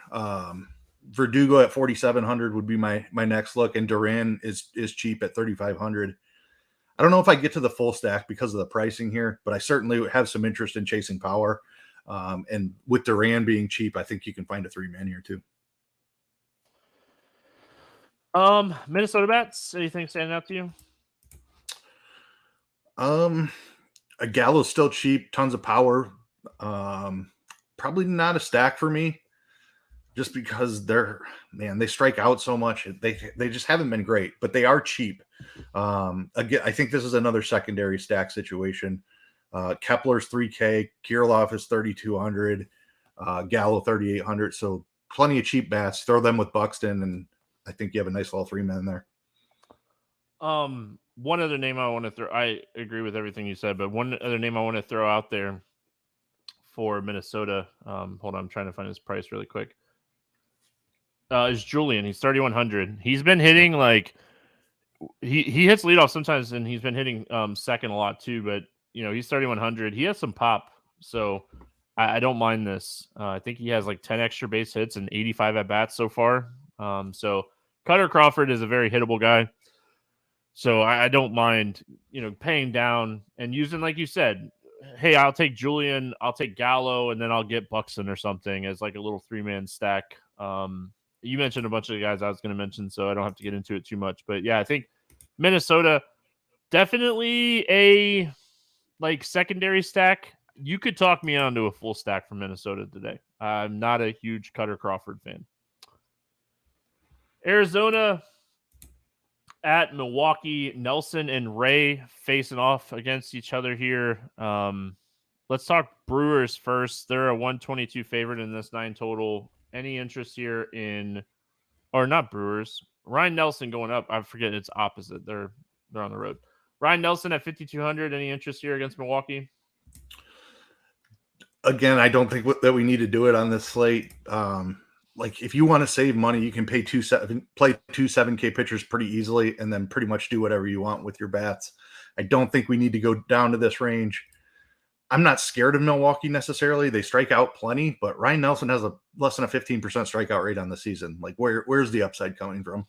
Verdugo at 4,700 would be my next look, and Duran is cheap at 3,500. I don't know if I get to the full stack because of the pricing here, but I certainly have some interest in chasing power. And with Duran being cheap, I think you can find a 3-man here too. Minnesota bats, anything standing out to you? A Gallo's still cheap, tons of power. Probably not a stack for me, just because they strike out so much. They just haven't been great, but they are cheap. Again, I think this is another secondary stack situation. Kepler's 3K, Kirilloff is 3,200, Gallo 3,800. So plenty of cheap bats. Throw them with Buxton, and I think you have a nice little 3-man there. One other name I want to throw. I agree with everything you said, but one other name I want to throw out there for Minnesota. Hold on, I'm trying to find his price really quick. Is Julian. He's 3,100. He's been hitting like he hits leadoff sometimes, and he's been hitting second a lot too. But he's 3,100. He has some pop, so I don't mind this. I think he has like 10 extra base hits and 85 at bats so far. So Cutter Crawford is a very hittable guy. So I don't mind, paying down and using, like you said, hey, I'll take Julian, I'll take Gallo, and then I'll get Buxton or something as like a little 3-man stack. You mentioned a bunch of the guys I was going to mention, so I don't have to get into it too much. But yeah, I think Minnesota, definitely a like secondary stack. You could talk me onto a full stack from Minnesota today. I'm not a huge Cutter Crawford fan. Arizona at Milwaukee, Nelson and Ray facing off against each other here. Let's talk Brewers first. They're a 122 favorite in this 9 total. Any interest here or not Brewers? Ryan Nelson going up. I forget it's opposite. They're on the road. Ryan Nelson at 5,200. Any interest here against Milwaukee? Again, I don't think that we need to do it on this slate. Like if you want to save money, you can play 7K pitchers pretty easily, and then pretty much do whatever you want with your bats. I don't think we need to go down to this range. I'm not scared of Milwaukee necessarily. They strike out plenty, but Ryan Nelson has a less than a 15% strikeout rate on the season. Like where's the upside coming from?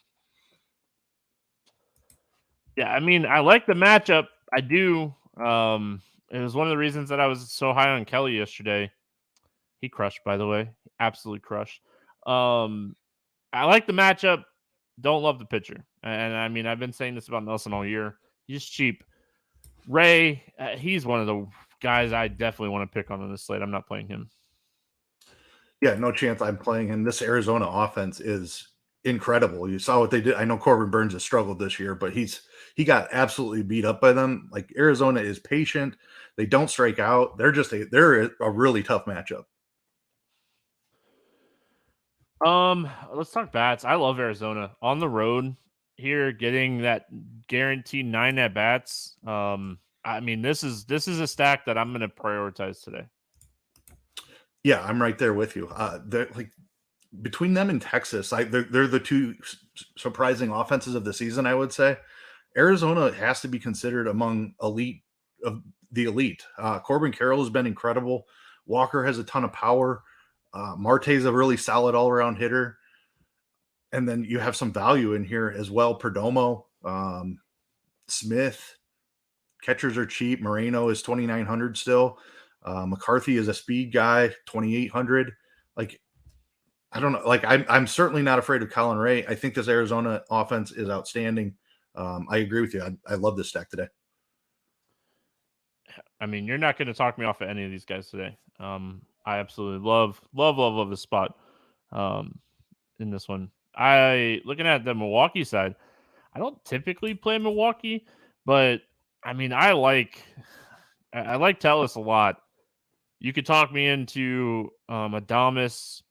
Yeah, I mean, I like the matchup. I do. It was one of the reasons that I was so high on Kelly yesterday. He crushed, by the way. Absolutely crushed. I like the matchup. Don't love the pitcher. And I mean, I've been saying this about Nelson all year. He's cheap. Ray, he's one of the guys I definitely want to pick on this slate. I'm not playing him. Yeah, no chance I'm playing him. This Arizona offense is incredible. You saw what they did. I know Corbin Burns has struggled this year, but he got absolutely beat up by them. Like Arizona is patient. They don't strike out. They're a really tough matchup. Let's talk bats. I love Arizona on the road here, getting that guaranteed 9 at bats. I mean, this is a stack that I'm going to prioritize today. Yeah, I'm right there with you. They're like between them and Texas, they're the two surprising offenses of the season. I would say Arizona has to be considered among the elite. Corbin Carroll has been incredible. Walker has a ton of power. Marte's a really solid all-around hitter. And then you have some value in here as well. Perdomo, Smith, catchers are cheap. Moreno is 2,900 still. McCarthy is a speed guy, 2,800. Like, I don't know. Like, I'm certainly not afraid of Colin Ray. I think this Arizona offense is outstanding. I agree with you. I love this stack today. I mean, you're not going to talk me off of any of these guys today. I absolutely love the spot in this one. Looking at the Milwaukee side, I don't typically play Milwaukee, but I mean, I like Telus a lot. You could talk me into Adames.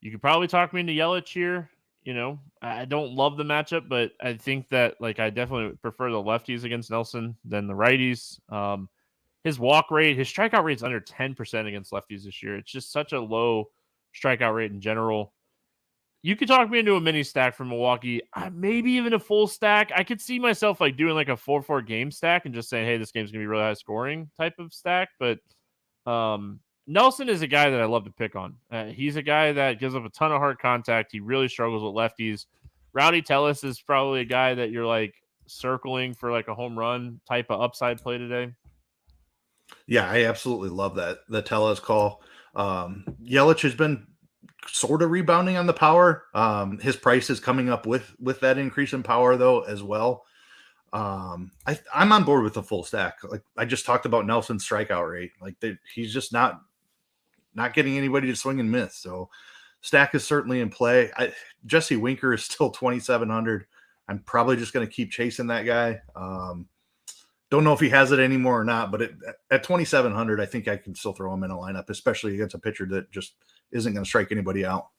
You could probably talk me into Yelich here. You know, I don't love the matchup, but I think that I definitely prefer the lefties against Nelson than the righties. His walk rate, his strikeout rate is under 10% against lefties this year. It's just such a low strikeout rate in general. You could talk me into a mini stack from Milwaukee, maybe even a full stack. I could see myself doing a 4-4 game stack and just saying, hey, this game's going to be really high scoring type of stack. But Nelson is a guy that I love to pick on. He's a guy that gives up a ton of hard contact. He really struggles with lefties. Rowdy Tellis is probably a guy that you're circling for a home run type of upside play today. Yeah, I absolutely love that. The Tellis call. Yelich has been sort of rebounding on the power. His price is coming up with that increase in power though as well. I'm on board with the full stack. Like I just talked about Nelson's strikeout rate. He's just not getting anybody to swing and miss. So stack is certainly in play. Jesse Winker is still 2,700. I'm probably just going to keep chasing that guy. Don't know if he has it anymore or not, but at 2,700, I think I can still throw him in a lineup, especially against a pitcher that just isn't going to strike anybody out.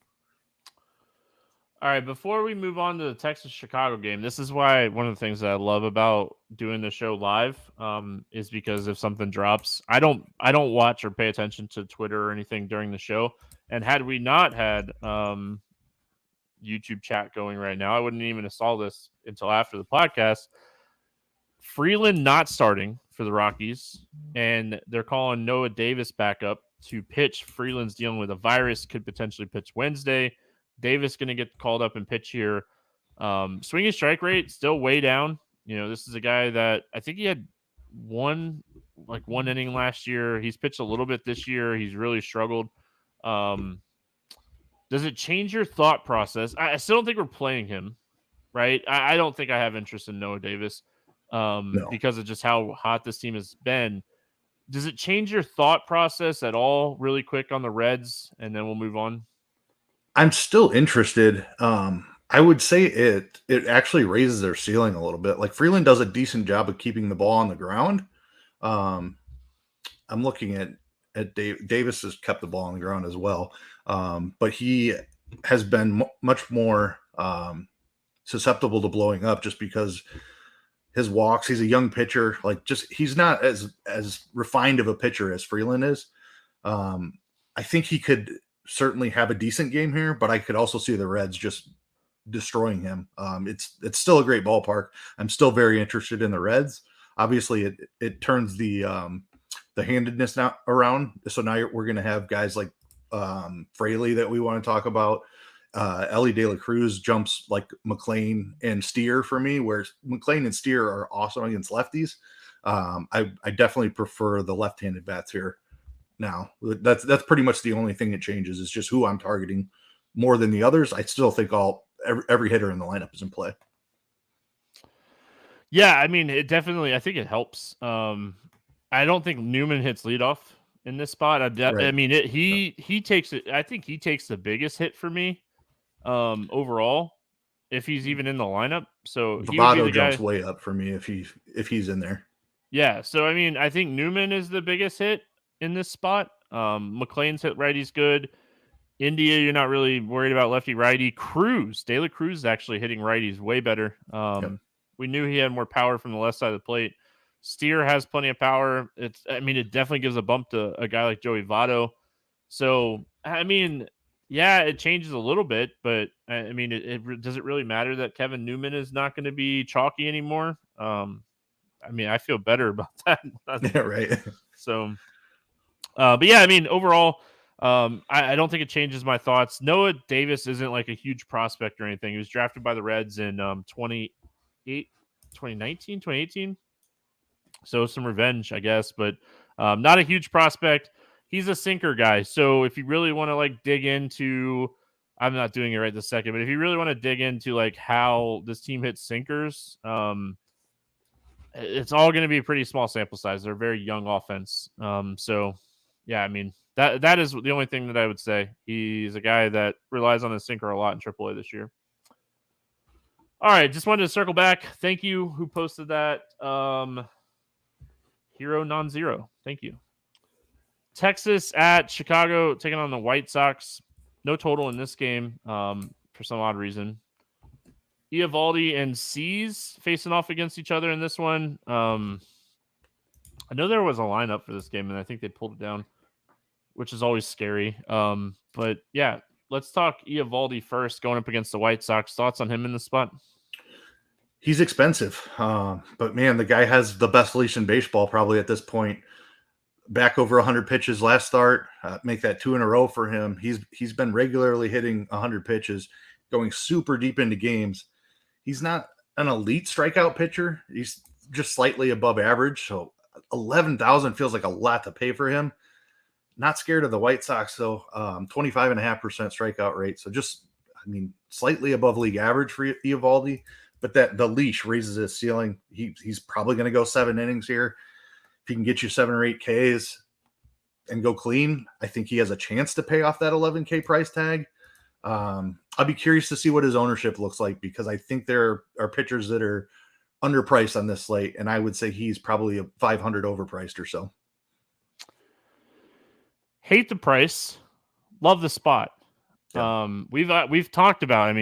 All right, before we move on to the Texas-Chicago game, this is why one of the things that I love about doing the show live is because if something drops, I don't watch or pay attention to Twitter or anything during the show. And had we not had YouTube chat going right now, I wouldn't even install this until after the podcast. Freeland not starting for the Rockies, and they're calling Noah Davis back up to pitch. Freeland's dealing with a virus, could potentially pitch Wednesday. Davis going to get called up and pitch here. Swinging strike rate still way down. You know, this is a guy that I think he had one inning last year. He's pitched a little bit this year. He's really struggled. Does it change your thought process? I still don't think we're playing him, right? I don't think I have interest in Noah Davis because of just how hot this team has been. Does it change your thought process at all really quick on the Reds? And then we'll move on. I'm still interested. I would say it actually raises their ceiling a little bit. Like Freeland does a decent job of keeping the ball on the ground. I'm looking at Davis has kept the ball on the ground as well. But he has been much more susceptible to blowing up just because his walks. He's a young pitcher. Like, just he's not as refined of a pitcher as Freeland is. I think he could certainly have a decent game here, but I could also see the Reds just destroying him. It's still a great ballpark. I'm still very interested in the Reds. Obviously, it turns the handedness now around. So now we're going to have guys like Fraley that we want to talk about. Ellie De La Cruz jumps like McLean and Steer for me, where McLean and Steer are awesome against lefties. I definitely prefer the left-handed bats here. Now that's pretty much the only thing that changes is just who I'm targeting more than the others. I still think every hitter in the lineup is in play. Yeah, I mean, it definitely. I think it helps. I don't think Newman hits leadoff in this spot. I mean, he takes it. I think he takes the biggest hit for me overall, if he's even in the lineup. So he would be the jumps guy. Way up for me if he's in there. Yeah. So I mean, I think Newman is the biggest hit in this spot. McLean's hit righty's good. India, you're not really worried about lefty righty. De La Cruz is actually hitting righties way better. We knew he had more power from the left side of the plate. Steer has plenty of power. It definitely gives a bump to a guy like Joey Votto. So, I mean, yeah, it changes a little bit, but I mean, does it really matter that Kevin Newman is not going to be chalky anymore? I mean, I feel better about that. Yeah, right. So, but yeah, I mean, overall, I don't think it changes my thoughts. Noah Davis isn't like a huge prospect or anything. He was drafted by the Reds in 2018. So some revenge, I guess, but not a huge prospect. He's a sinker guy. So if you really want to like dig into, I'm not doing it right this second, but if you really want to dig into like how this team hits sinkers, it's all going to be a pretty small sample size. They're a very young offense. So yeah, I mean, that is the only thing that I would say. He's a guy that relies on his sinker a lot in AAA this year. All right, just wanted to circle back. Thank you who posted that. Hero Non-Zero. Thank you. Texas at Chicago taking on the White Sox. No total in this game for some odd reason. Eovaldi and Cease facing off against each other in this one. I know there was a lineup for this game, and I think they pulled it down, which is always scary. But yeah, let's talk Eovaldi first, going up against the White Sox. Thoughts on him in the spot? He's expensive, but man, the guy has the best leash in baseball probably at this point. Back over 100 pitches last start, make that 2 in a row for him. He's been regularly hitting 100 pitches, going super deep into games. He's not an elite strikeout pitcher. He's just slightly above average, so 11,000 feels like a lot to pay for him. Not scared of the White Sox though. 25.5% strikeout rate, so just slightly above league average for Eovaldi. But that the leash raises his ceiling. He's probably going to go 7 innings here. If he can get you 7 or 8 Ks and go clean, I think he has a chance to pay off that 11K price tag. I'll be curious to see what his ownership looks like, because I think there are pitchers that are underpriced on this slate, and I would say he's probably a 500 overpriced or so. Hate the price, love the spot. Yeah. We've talked about.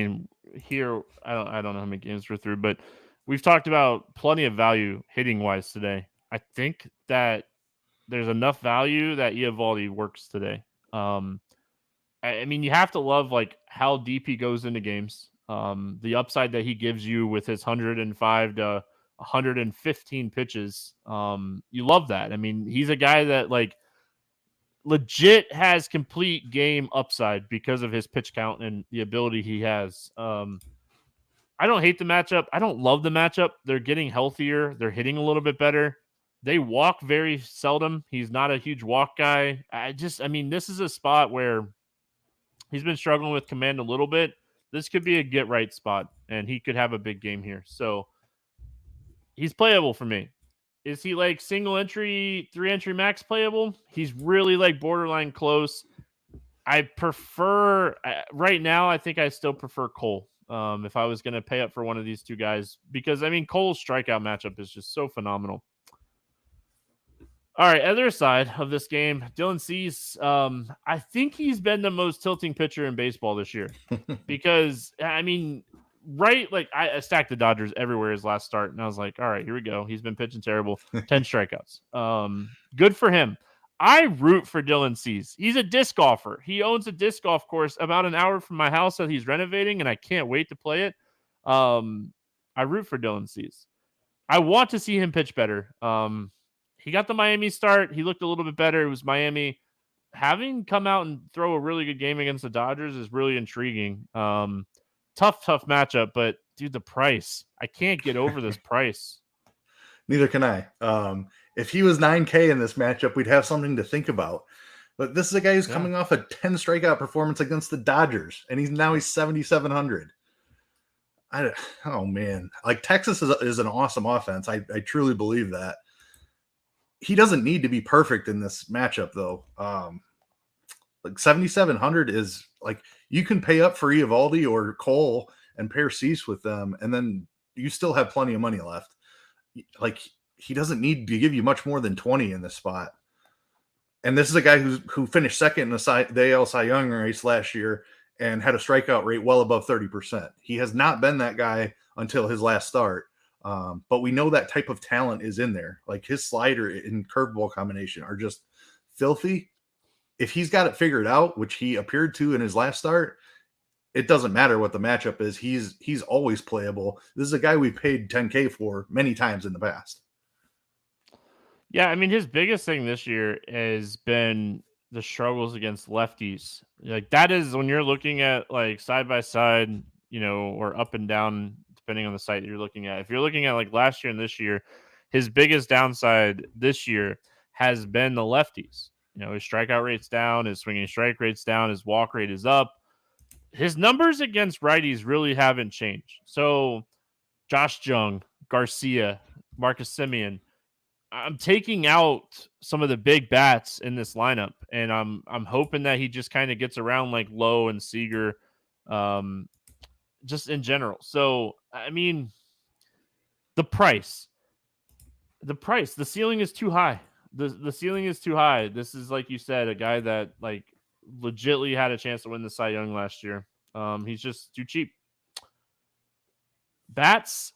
Here, I don't know how many games we're through, but we've talked about plenty of value hitting wise today. I think that there's enough value that Eovaldi works today. You have to love like how deep he goes into games. The upside that he gives you with his 105 to 115 pitches. You love that. He's a guy that like legit has complete game upside because of his pitch count and the ability he has. I don't hate the matchup. I don't love the matchup. They're getting healthier. They're hitting a little bit better. They walk very seldom. He's not a huge walk guy. This is a spot where he's been struggling with command a little bit. This could be a get right spot, and he could have a big game here. So he's playable for me. Is he like single entry, 3 entry max playable? He's really like borderline close. I prefer right now. I think I still prefer Cole. If I was going to pay up for one of these two guys, because Cole's strikeout matchup is just so phenomenal. All right, other side of this game, Dylan Cease. I think he's been the most tilting pitcher in baseball this year, because right, like I stacked the Dodgers everywhere his last start, and I was like, all right, here we go. He's been pitching terrible, 10 strikeouts. Good for him. I root for Dylan Cease. He's a disc golfer. He owns a disc golf course about an hour from my house that he's renovating, and I can't wait to play it. I root for Dylan Cease. I want to see him pitch better. He got the Miami start. He looked a little bit better. It was Miami. Having come out and throw a really good game against the Dodgers is really intriguing. Tough matchup, but dude, the price. I can't get over this price. Neither can I. If he was 9K in this matchup, we'd have something to think about. But this is a guy who's coming off a 10 strikeout performance against the Dodgers, and he's 7,700. Oh man, like Texas is an awesome offense. I truly believe that. He doesn't need to be perfect in this matchup though. Like 7,700 is like you can pay up for Eovaldi or Cole and pair Cease with them, and then you still have plenty of money left. Like he doesn't need to give you much more than 20 in this spot. And this is a guy who finished second in the AL Cy Young race last year and had a strikeout rate well above 30%. He has not been that guy until his last start. But we know that type of talent is in there. Like his slider and curveball combination are just filthy. If he's got it figured out, which he appeared to in his last start, it doesn't matter what the matchup is. He's always playable. This is a guy we paid 10K for many times in the past. Yeah, I mean, his biggest thing this year has been the struggles against lefties. Like that is when you're looking at like side by side, or up and down, depending on the site that you're looking at. If you're looking at like last year and this year, his biggest downside this year has been the lefties. His strikeout rate's down, his swinging strike rate's down, his walk rate is up. His numbers against righties really haven't changed. So Josh Jung, Garcia, Marcus Semien, I'm taking out some of the big bats in this lineup, and I'm hoping that he just kind of gets around like Lowe and Seager, just in general. So I mean, the ceiling is too high. The ceiling is too high. This is, like you said, a guy that like legitly had a chance to win the Cy Young last year. He's just too cheap. Bats,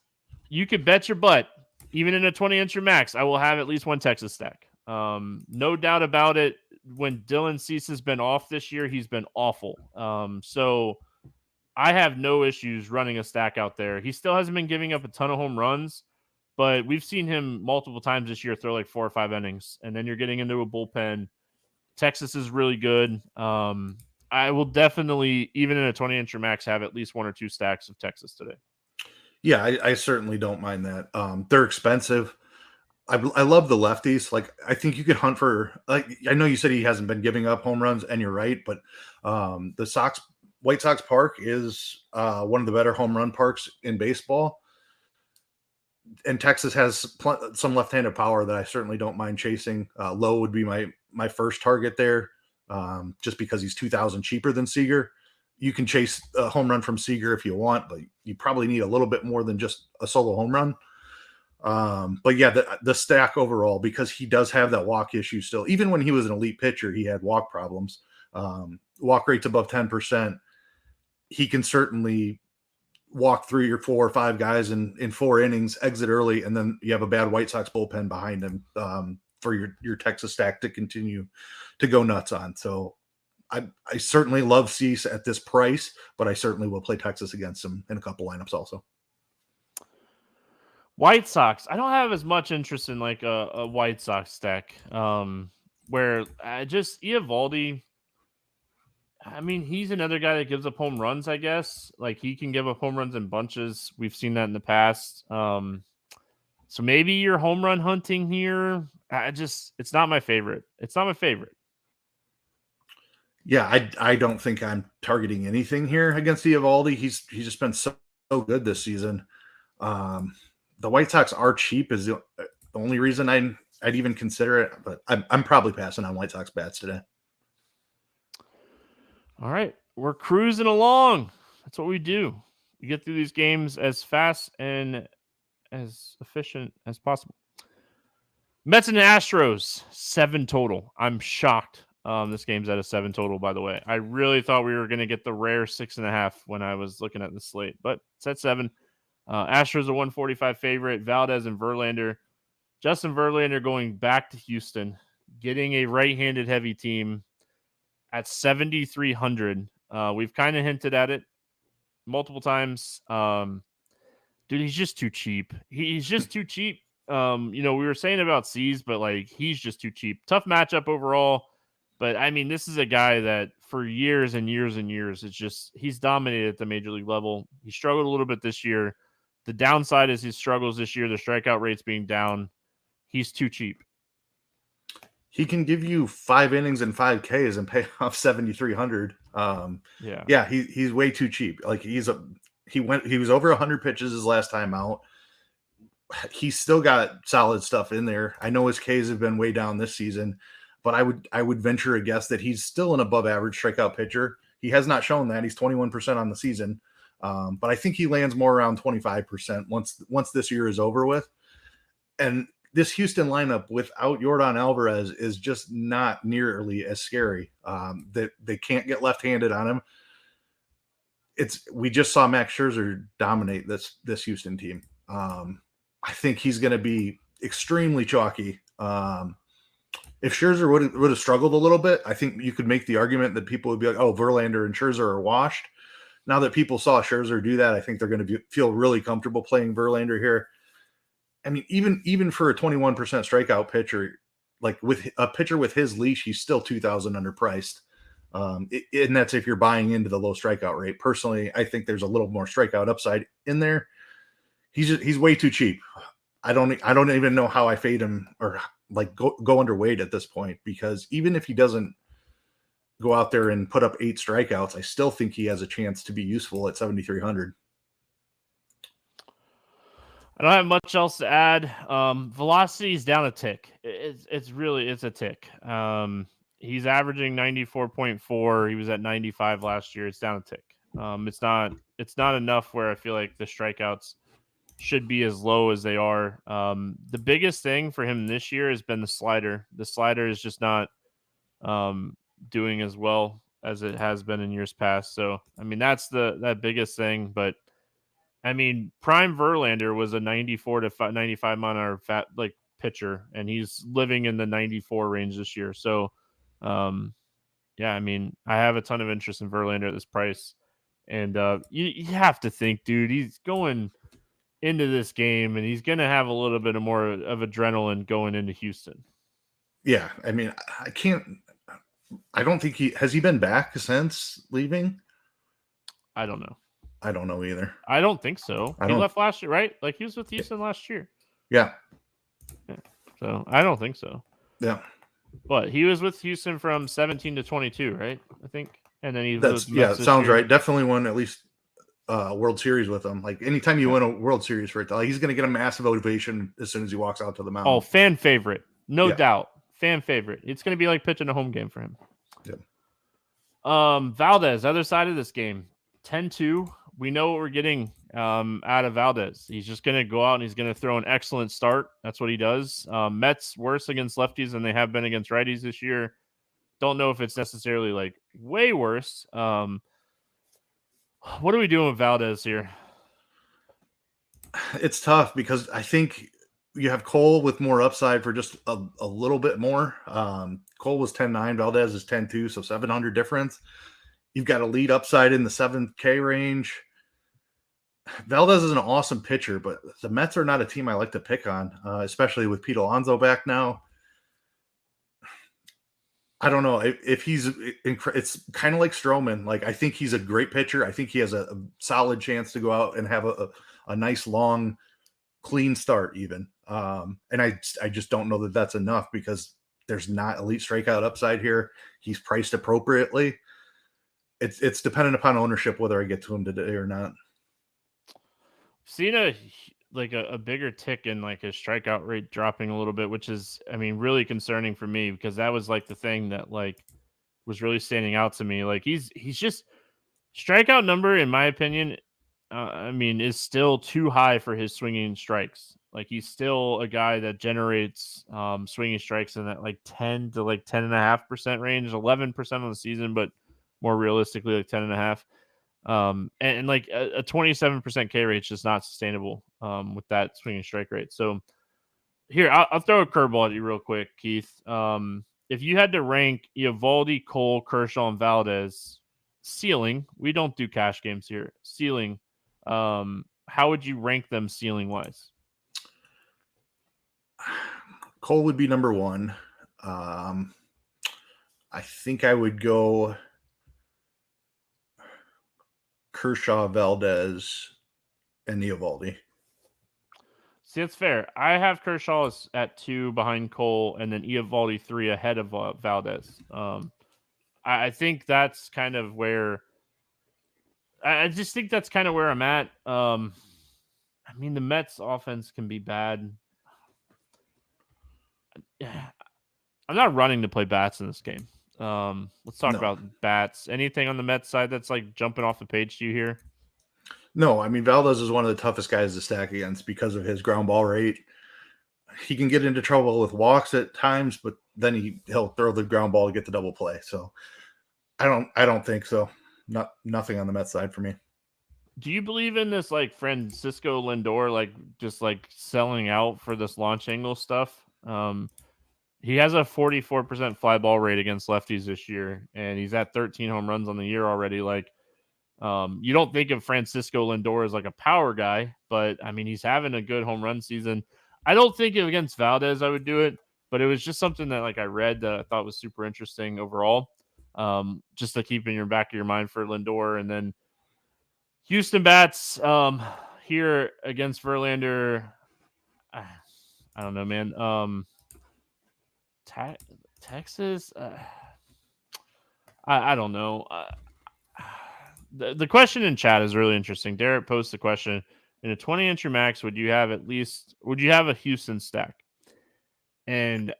you could bet your butt. Even in a 20-incher max, I will have at least one Texas stack. No doubt about it. When Dylan Cease has been off this year, he's been awful. So I have no issues running a stack out there. He still hasn't been giving up a ton of home runs, but we've seen him multiple times this year throw like 4 or 5 innings, and then you're getting into a bullpen. Texas is really good. I will definitely, even in a 20-incher max, have at least 1 or 2 stacks of Texas today. Yeah, I certainly don't mind that. They're expensive. I love the lefties. Like I think you could hunt for. Like I know you said he hasn't been giving up home runs, and you're right. But the White Sox Park is one of the better home run parks in baseball, and Texas has some left-handed power that I certainly don't mind chasing. Lowe would be my first target there, just because he's 2,000 cheaper than Seager. You can chase a home run from Seager if you want, but you probably need a little bit more than just a solo home run. But yeah, the stack overall, because he does have that walk issue still. Even when he was an elite pitcher, he had walk problems. Walk rate's above 10%. He can certainly walk 3 or 4 or 5 guys in 4 innings, exit early, and then you have a bad White Sox bullpen behind him for your Texas stack to continue to go nuts on. So I certainly love Cease at this price, but I certainly will play Texas against him in a couple lineups also. White Sox. I don't have as much interest in like a White Sox stack where just Eovaldi. I mean, he's another guy that gives up home runs, I guess. Like he can give up home runs in bunches. We've seen that in the past. So maybe you're home run hunting here. It's not my favorite. It's not my favorite. Yeah, I don't think I'm targeting anything here against Eovaldi. He's just been so good this season. The White Sox are cheap is the only reason I'd even consider it, but I'm probably passing on White Sox bats today. All right, we're cruising along. That's what we do. We get through these games as fast and as efficient as possible. Mets and Astros, 7 total. I'm shocked. This game's at a 7 total, by the way. I really thought we were going to get the rare 6.5 when I was looking at the slate, but it's at 7. Astros a 145 favorite. Valdez and Verlander. Justin Verlander going back to Houston, getting a right-handed heavy team at 7,300. We've kind of hinted at it multiple times. Dude, he's just too cheap. He's just too cheap. We were saying about C's, but like he's just too cheap. Tough matchup overall. But I mean, this is a guy that for years and years and years, he's dominated at the major league level. He struggled a little bit this year. The downside is his struggles this year, the strikeout rates being down. He's too cheap. He can give you 5 innings and 5 Ks and pay off 7,300. He's way too cheap. Like he was over 100 pitches his last time out. He's still got solid stuff in there. I know his Ks have been way down this season, but I would venture a guess that he's still an above average strikeout pitcher. He has not shown that. He's 21% on the season. But I think he lands more around 25% once this year is over with. And this Houston lineup without Yordan Alvarez is just not nearly as scary. That they can't get left-handed on him. We just saw Max Scherzer dominate this Houston team. I think he's going to be extremely chalky. If Scherzer would have struggled a little bit, I think you could make the argument that people would be like, "Oh, Verlander and Scherzer are washed." Now that people saw Scherzer do that, I think they're going to feel really comfortable playing Verlander here. I mean, even for a 21% strikeout pitcher, like with a pitcher with his leash, he's still 2,000 underpriced. And that's if you're buying into the low strikeout rate. Personally, I think there's a little more strikeout upside in there. He's way too cheap. I don't even know how I fade him or like go underweight at this point, because even if he doesn't go out there and put up 8 strikeouts, I still think he has a chance to be useful at 7,300. I don't have much else to add. Velocity is down a tick. It's a tick. He's averaging 94.4. He was at 95 last year. It's down a tick. It's not enough where I feel like the strikeouts should be as low as they are. The biggest thing for him this year has been the slider. The slider is just not doing as well as it has been in years past. So, I mean, that's that biggest thing. But I mean, prime Verlander was a 94 to 95 mile an hour fat like pitcher, and he's living in the 94 range this year. So, I mean, I have a ton of interest in Verlander at this price, and you have to think, dude, he's going into this game, and he's going to have a little bit of more of adrenaline going into Houston. Yeah, I mean, I don't think has he been back since leaving? I don't know. I don't know either. I don't think so. He left last year, right? Like he was with Houston last year. Yeah. So I don't think so. Yeah. But he was with Houston from 17 to 22, right? I think. And then sounds right. Definitely won at least World Series with him. Like anytime you win a World Series for it, he's going to get a massive ovation as soon as he walks out to the mound. Oh, fan favorite. No doubt. Fan favorite. It's going to be like pitching a home game for him. Yeah. Valdez, other side of this game, 10-2. We know what we're getting out of Valdez. He's just going to go out and he's going to throw an excellent start. That's what he does. Mets worse against lefties than they have been against righties this year. Don't know if it's necessarily like way worse. What are we doing with Valdez here? It's tough because I think you have Cole with more upside for just a little bit more. Cole was 10.9, Valdez is 10.2, so 700 difference. You've got a lead upside in the 7K range. Valdez is an awesome pitcher, but the Mets are not a team I like to pick on, especially with Pete Alonso back now. I don't know if it's kind of like Stroman. Like, I think he's a great pitcher. I think he has a solid chance to go out and have a nice, long, clean start even. And I just don't know that that's enough because there's not elite strikeout upside here. He's priced appropriately. It's dependent upon ownership whether I get to him today or not. Seen a bigger tick in like his strikeout rate dropping a little bit, which is, I mean, really concerning for me because that was like the thing that like was really standing out to me. Like he's just strikeout number, in my opinion, I mean, is still too high for his swinging strikes. Like he's still a guy that generates swinging strikes in that like 10 to like 10.5% range, 11% on the season, but more realistically like 10.5. And like a 27% K rate is just not sustainable with that swinging strike rate. So here, I'll throw a curveball at you real quick, Keith. If you had to rank Eovaldi, Cole, Kershaw, and Valdez ceiling, we don't do cash games here. Ceiling, how would you rank them ceiling wise? Cole would be number one. I think I would go Kershaw, Valdez, and Eovaldi. See, that's fair. I have Kershaw at 2 behind Cole, and then Eovaldi 3 ahead of Valdez. I think that's kind of where I just think that's kind of where I'm at. I mean, the Mets offense can be bad. I'm not running to play bats in this game. Let's talk about bats. Anything on the Mets side that's like jumping off the page to you here? No, I mean, Valdez is one of the toughest guys to stack against because of his ground ball rate. He can get into trouble with walks at times, but then he'll throw the ground ball to get the double play. So I don't think so. Nothing on the Mets side for me. Do you believe in this like Francisco Lindor like just like selling out for this launch angle stuff? He has a 44% fly ball rate against lefties this year, and he's at 13 home runs on the year already. Like, you don't think of Francisco Lindor as like a power guy, but I mean, he's having a good home run season. I don't think against Valdez I would do it, but it was just something that like I read that I thought was super interesting overall. Just to keep in your back of your mind for Lindor. And then Houston bats here against Verlander. I don't know, man. Texas. I don't know. The question in chat is really interesting. Derek posted the question: in a 20 entry max, would you have a Houston stack? And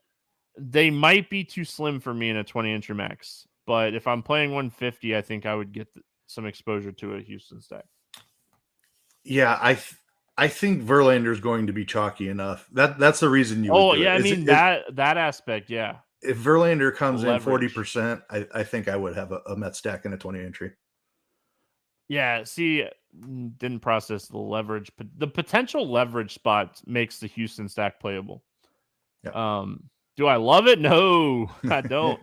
they might be too slim for me in a 20 entry max. But if I'm playing 150, I think I would get some exposure to a Houston stack. Yeah, I think Verlander is going to be chalky enough. That's the reason you would do it. I mean, that aspect, yeah. If Verlander comes in 40%, I think I would have a Met stack in a 20 entry. Yeah, see, didn't process the leverage, but the potential leverage spot makes the Houston stack playable. Yeah. Do I love it? No, I don't.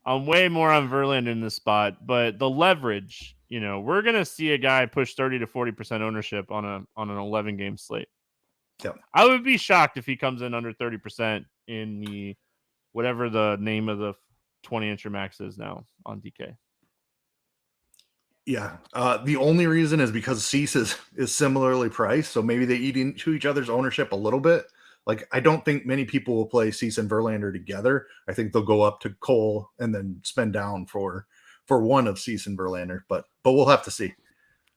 I'm way more on Verlander in this spot, but the leverage, we're gonna see a guy push 30 to 40% ownership on an 11 game slate. Yeah. I would be shocked if he comes in under 30% in the whatever the name of the 20 incher max is now on DK. Yeah. The only reason is because Cease is similarly priced, so maybe they eat into each other's ownership a little bit. Like, I don't think many people will play Cease and Verlander together. I think they'll go up to Cole and then spend down for one of Cease and Verlander, but we'll have to see.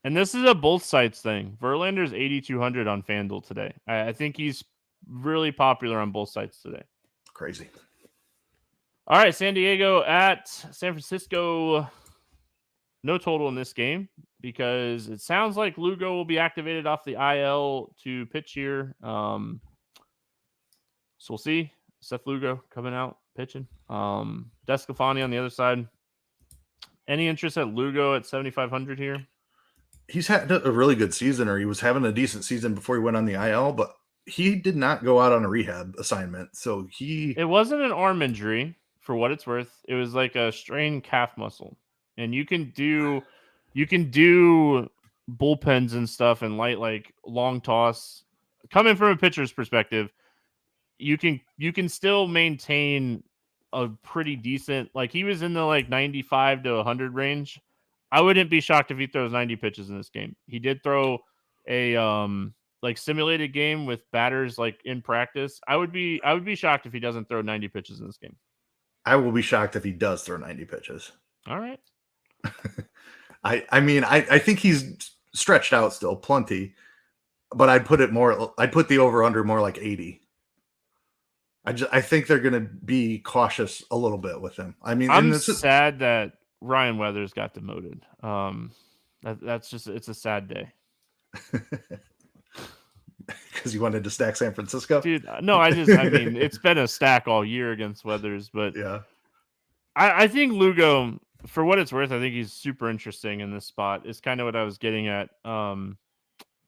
And this is a both sides thing. Verlander's 8,200 on FanDuel today. I think he's really popular on both sides today. Crazy. All right, San Diego at San Francisco. No total in this game because it sounds like Lugo will be activated off the IL to pitch here. So we'll see. Seth Lugo coming out, pitching. Desclafani on the other side. Any interest at Lugo at 7,500 here? He's had a really good season, or he was having a decent season before he went on the IL, but he did not go out on a rehab assignment. So it wasn't an arm injury for what it's worth. It was like a strained calf muscle. And you can do bullpens and stuff and light like long toss. Coming from a pitcher's perspective, you can still maintain a pretty decent, like he was in the like 95 to 100 range. I wouldn't be shocked if he throws 90 pitches in this game. He did throw a like simulated game with batters like in practice. I would be shocked if he doesn't throw 90 pitches in this game. I will be shocked if he does throw 90 pitches. All right. I mean, I think he's stretched out still plenty, but I'd put the over under more like 80. I think they're going to be cautious a little bit with him. I mean, I'm sad that Ryan Weathers got demoted. That's just, it's a sad day. because you wanted to stack San Francisco. Dude, no, I mean, it's been a stack all year against Weathers, but Yeah. I think Lugo, for what it's worth, I think he's super interesting in this spot. Is kind of what I was getting at.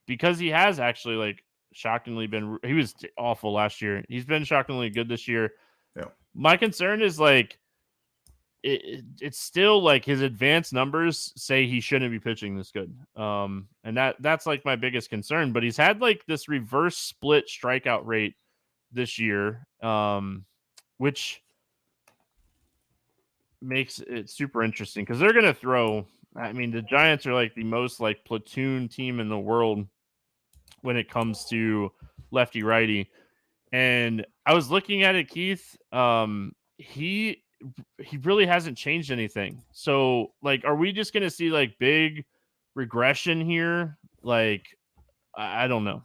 Because he has actually like shockingly been. He was awful last year. He's been shockingly good this year. Yeah. My concern is like it's still like his advanced numbers say he shouldn't be pitching this good. And that's like my biggest concern. But he's had like this reverse split strikeout rate this year, which makes it super interesting because they're going to throw. I mean, the Giants are like the most like platoon team in the world when it comes to lefty righty. And I was looking at it, Keith. He really hasn't changed anything. So like, are we just going to see like big regression here? Like, I don't know.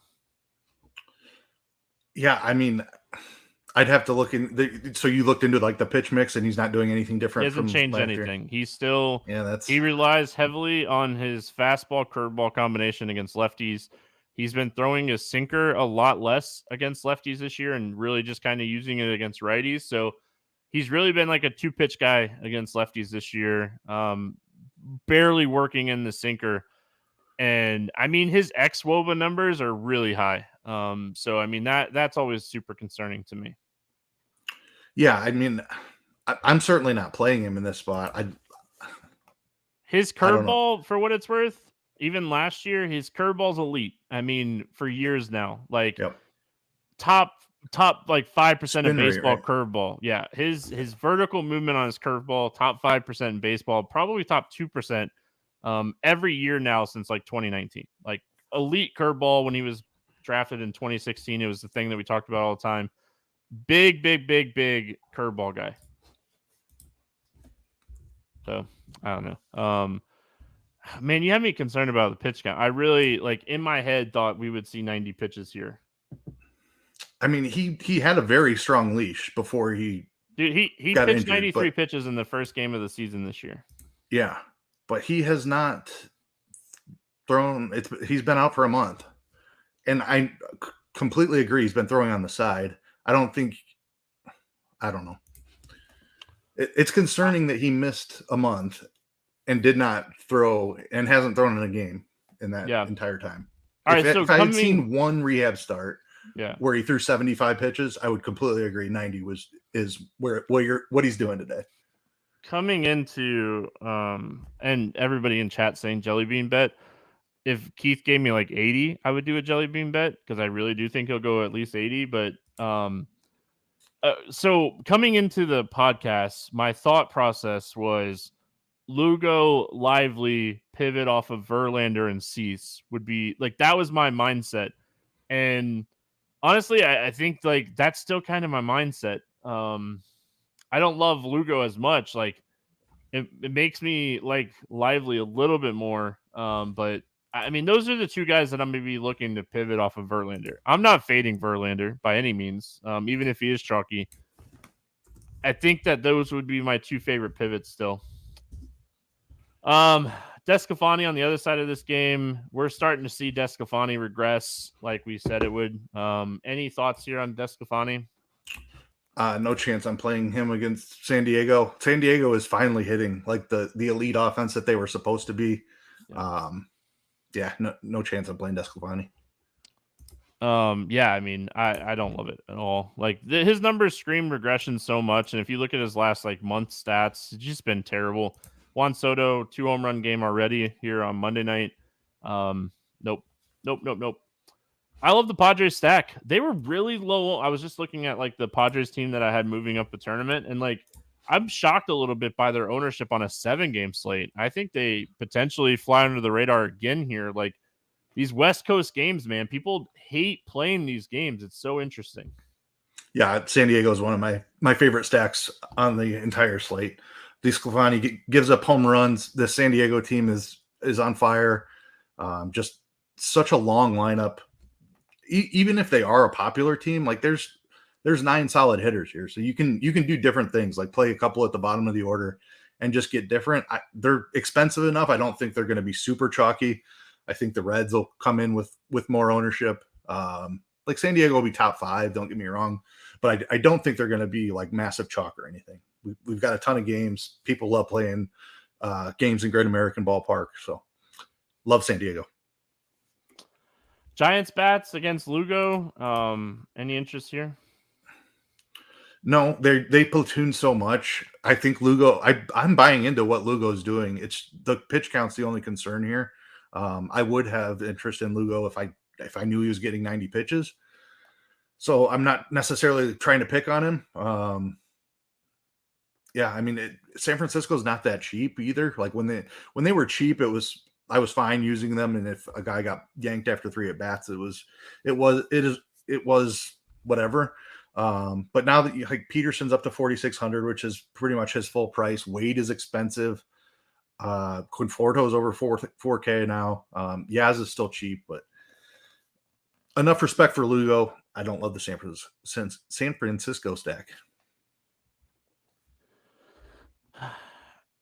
Yeah, I mean, I'd have to look in. So you looked into like the pitch mix, and he's not doing anything different. He hasn't changed anything. Year. He's still he relies heavily on his fastball curveball combination against lefties. He's been throwing his sinker a lot less against lefties this year, and really just kind of using it against righties. So he's really been like a 2-pitch guy against lefties this year. Barely working in the sinker. And I mean, his xWOBA numbers are really high. So I mean, that's always super concerning to me. Yeah, I mean, I'm certainly not playing him in this spot. His curveball, for what it's worth, even last year, his curveball's elite. I mean, for years now, like top like 5% of baseball right? Curveball. Yeah, his vertical movement on his curveball, top 5% in baseball, probably top 2%. Every year now since like 2019, like elite curveball. When he was drafted in 2016, it was the thing that we talked about all the time. Big curveball guy. So I don't know. Man, you have me concerned about the pitch count. I really like in my head thought we would see 90 pitches here. I mean, he had a very strong leash before he he pitched injured, 93 pitches in the first game of the season this year. Yeah. But he has not thrown. He's been out for a month, and I completely agree. He's been throwing on the side. I don't know. It's concerning that he missed a month and did not throw and hasn't thrown in a game in that entire time. All right, if I had seen one rehab start, where he threw 75 pitches, I would completely agree. 90 is what he's doing today. Coming into and everybody in chat saying jelly bean bet. If Keith gave me like 80, I would do a jelly bean bet because I really do think he'll go at least 80. But so coming into the podcast, my thought process was Lugo, Lively, pivot off of Verlander and Cease would be like that was my mindset. And honestly, I think like that's still kind of my mindset. I don't love Lugo as much. Like it makes me like Lively a little bit more. But I mean, those are the two guys that I'm going to be looking to pivot off of Verlander. I'm not fading Verlander by any means, even if he is chalky. I think that those would be my two favorite pivots still. Descafani on the other side of this game, we're starting to see Descafani regress like we said it would. Any thoughts here on Descafani? No chance I'm playing him against San Diego. San Diego is finally hitting like the elite offense that they were supposed to be. No chance I'm playing Descafani. I mean, I don't love it at all. Like his numbers scream regression so much, and if you look at his last like month stats, it's just been terrible. Juan Soto 2 home run game already here on Monday night. Nope. I love the Padres stack. They were really low. I was just looking at like the Padres team that I had moving up the tournament, and like I'm shocked a little bit by their ownership on a 7-game slate. I think they potentially fly under the radar again here. Like these West Coast games, man, people hate playing these games. It's so interesting. Yeah, San Diego is one of my favorite stacks on the entire slate. DeSclafani gives up home runs. The San Diego team is on fire. Just such a long lineup. Even if they are a popular team, like there's 9 solid hitters here, so you can do different things, like play a couple at the bottom of the order and just get different. They're expensive enough. I don't think they're going to be super chalky. I think the Reds will come in with more ownership. Like San Diego will be top 5, don't get me wrong, but I don't think they're going to be like massive chalk or anything. We've got a ton of games. People love playing games in Great American Ballpark, so love San Diego. Giants bats against Lugo. Any interest here? No, they platoon so much. I think Lugo. I'm buying into what Lugo's doing. It's the pitch count's the only concern here. I would have interest in Lugo if I knew he was getting 90 pitches. So I'm not necessarily trying to pick on him. Yeah, I mean, San Francisco's not that cheap either. Like when they were cheap, I was fine using them, and if a guy got yanked after 3 at bats, it was whatever. But now that like Peterson's up to 4,600, which is pretty much his full price. Wade is expensive. Conforto's over 4K now. Yaz is still cheap, but enough respect for Lugo. I don't love the San Francisco stack.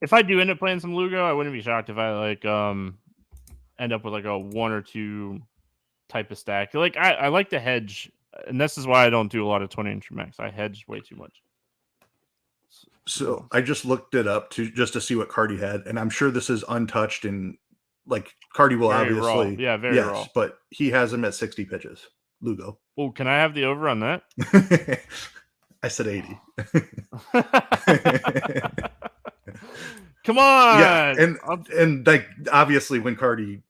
If I do end up playing some Lugo, I wouldn't be shocked if I like end up with like a 1 or 2 type of stack. Like I like to hedge, and this is why I don't do a lot of 20 inch max. I hedge way too much. So I just looked it up just to see what Cardi had, and I'm sure this is untouched, and like Cardi will very obviously, raw. Yeah, very raw. But he has him at 60 pitches. Lugo. Oh, can I have the over on that? I said 80. Come on. Yeah, and like obviously when Cardi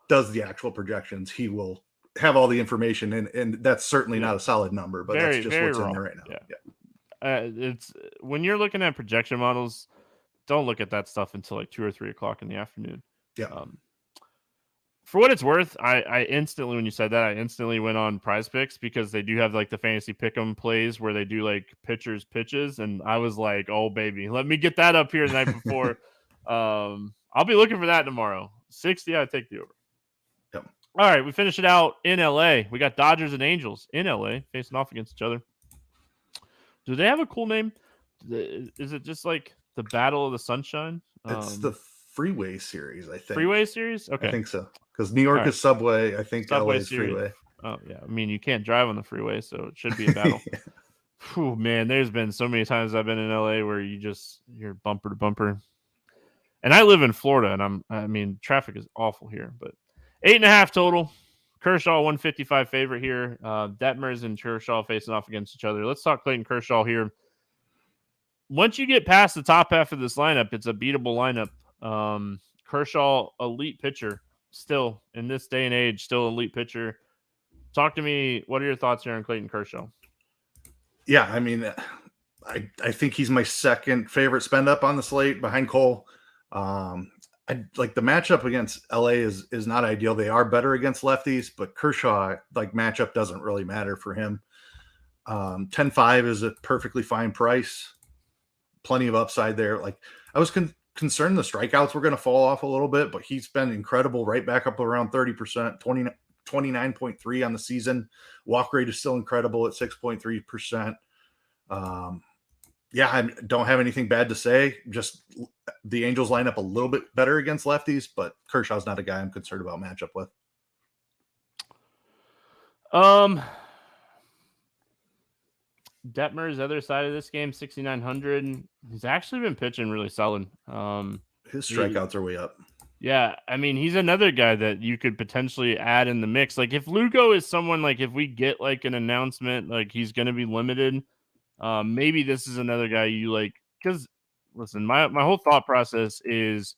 does the actual projections, he will have all the information, and that's certainly not a solid number, but that's just what's in there right now. Yeah. It's when you're looking at projection models, don't look at that stuff until like 2 or 3 o'clock in the afternoon. Yeah. For what it's worth, I instantly, when you said that, I instantly went on Prize Picks because they do have like the fantasy pick'em plays where they do like pitchers pitches, and I was like, oh baby, let me get that up here the night before. I'll be looking for that tomorrow. 60, I take the over. Yep. All right, we finish it out in LA. We got Dodgers and Angels in LA facing off against each other. Do they have a cool name? Is it just like the Battle of the Sunshine? It's the Freeway Series, I think. Freeway Series? Okay. I think so. Because New York is Subway. I think LA is Freeway. Oh, yeah. I mean, you can't drive on the freeway, so it should be a battle. Yeah. Whew, man, there's been so many times I've been in LA where you're bumper to bumper. And I live in Florida, and traffic is awful here. But 8.5 total. Kershaw 155 favorite here. Detmers and Kershaw facing off against each other. Let's talk Clayton Kershaw here. Once you get past the top half of this lineup, it's a beatable lineup. Kershaw, elite pitcher, still in this day and age, still elite pitcher. Talk to me. What are your thoughts here on Clayton Kershaw? Yeah, I mean, I think he's my second favorite spend up on the slate behind Cole. I like the matchup against LA is not ideal. They are better against lefties, but Kershaw, like, matchup doesn't really matter for him. 10.5 is a perfectly fine price. Plenty of upside there. Like, I was concerned the strikeouts were going to fall off a little bit, but he's been incredible, right back up around 30%, 29.3 on the season. Walk rate is still incredible at 6.3%. Yeah, I don't have anything bad to say. Just the Angels line up a little bit better against lefties, but Kershaw's not a guy I'm concerned about matchup with. Detmer's other side of this game, 6,900. He's actually been pitching really solid. His strikeouts are way up. Yeah, I mean, he's another guy that you could potentially add in the mix. Like, if Lugo is someone, like, if we get, like, an announcement, like, he's going to be limited, maybe this is another guy you like. Because, listen, my whole thought process is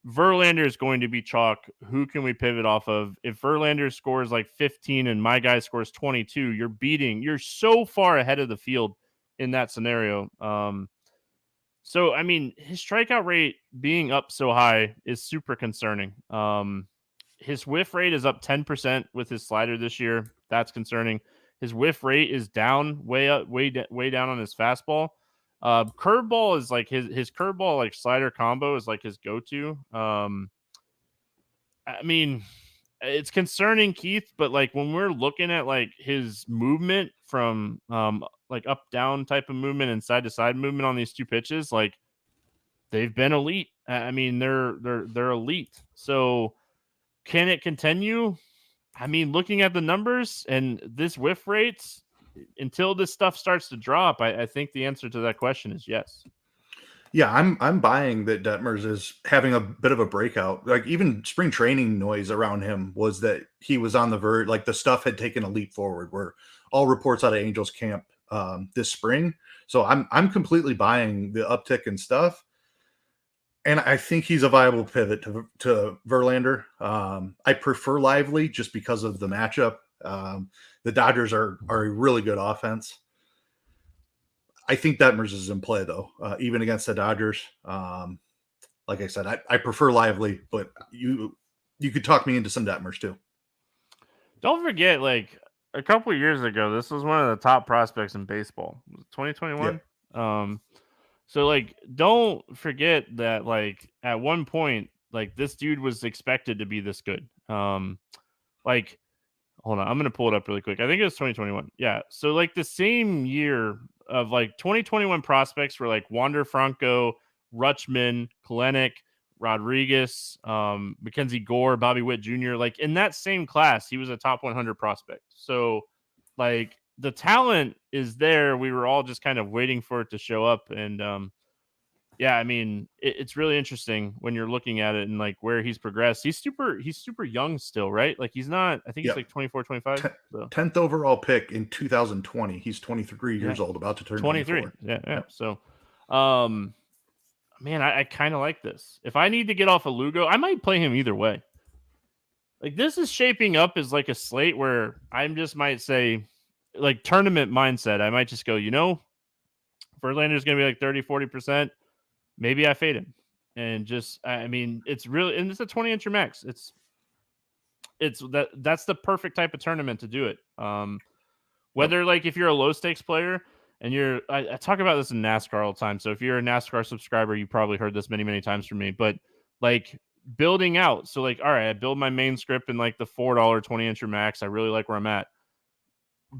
Verlander is going to be chalk. Who can we pivot off of? If Verlander scores like 15 and my guy scores 22, you're so far ahead of the field in that scenario. So, I mean, his strikeout rate being up so high is super concerning. His whiff rate is up 10% with his slider this year. That's concerning. His whiff rate is down way down on his fastball. Curveball is like his curveball, like slider combo is like his go-to. I mean, it's concerning, Keith, but like when we're looking at like his movement from like up down type of movement and side to side movement on these two pitches, like they've been elite. I mean, they're elite. So can it continue? I mean, looking at the numbers and this whiff rates, until this stuff starts to drop, I think the answer to that question is yes. Yeah, I'm buying that Detmers is having a bit of a breakout. Like even spring training noise around him was that he was on the verge, like the stuff had taken a leap forward. Where all reports out of Angels camp this spring, so I'm completely buying the uptick in stuff, and I think he's a viable pivot to Verlander. I prefer Lively just because of the matchup. The Dodgers are a really good offense. I think Detmers is in play though, even against the Dodgers. Like I said, I prefer Lively, but you could talk me into some Detmers too. Don't forget, like a couple of years ago, this was one of the top prospects in baseball. 2021. So like, don't forget that like at one point, like this dude was expected to be this good. Like hold on, I'm gonna pull it up really quick. I think it was 2021. Yeah. So like the same year of like 2021 prospects were like Wander Franco, Rutschman, Kalenic, Rodriguez, Mackenzie Gore, Bobby Witt Jr. Like in that same class, he was a top 100 prospect. So like the talent is there. We were all just kind of waiting for it to show up. And yeah, I mean, it's really interesting when you're looking at it and like where he's progressed. He's super young still, right? Like he's not, I think he's Yep. like 24, 25. So 10th overall pick in 2020. He's 23 yeah, years old, about to turn 23. 24. Yeah. Yep. So, man, I kind of like this. If I need to get off a Lugo, I might play him either way. Like this is shaping up as like a slate where I'm just might say, like tournament mindset. I might just go, Verlander's going to be like 30, 40%. Maybe I fade him. And just, I mean, it's really, and it's a 20-incher max. That's the perfect type of tournament to do it. Whether like if you're a low stakes player and I talk about this in NASCAR all the time. So if you're a NASCAR subscriber, you probably heard this many, many times from me, but like building out. So like, all right, I build my main script in like the $4 20-incher max. I really like where I'm at.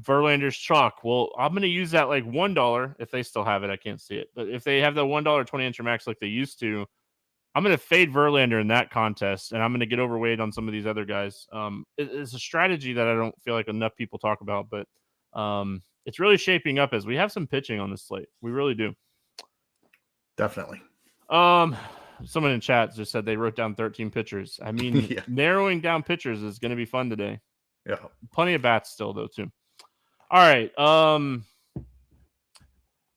Verlander's chalk. Well, I'm going to use that like $1 if they still have it. I can't see it, but if they have the $1 20-incher max like they used to, I'm going to fade Verlander in that contest, and I'm going to get overweight on some of these other guys. It's a strategy that I don't feel like enough people talk about, but it's really shaping up as we have some pitching on this slate. We really do. Definitely. Someone in chat just said they wrote down 13 pitchers. I mean, Yeah. Narrowing down pitchers is going to be fun today. Yeah. Plenty of bats still, though, too. All right.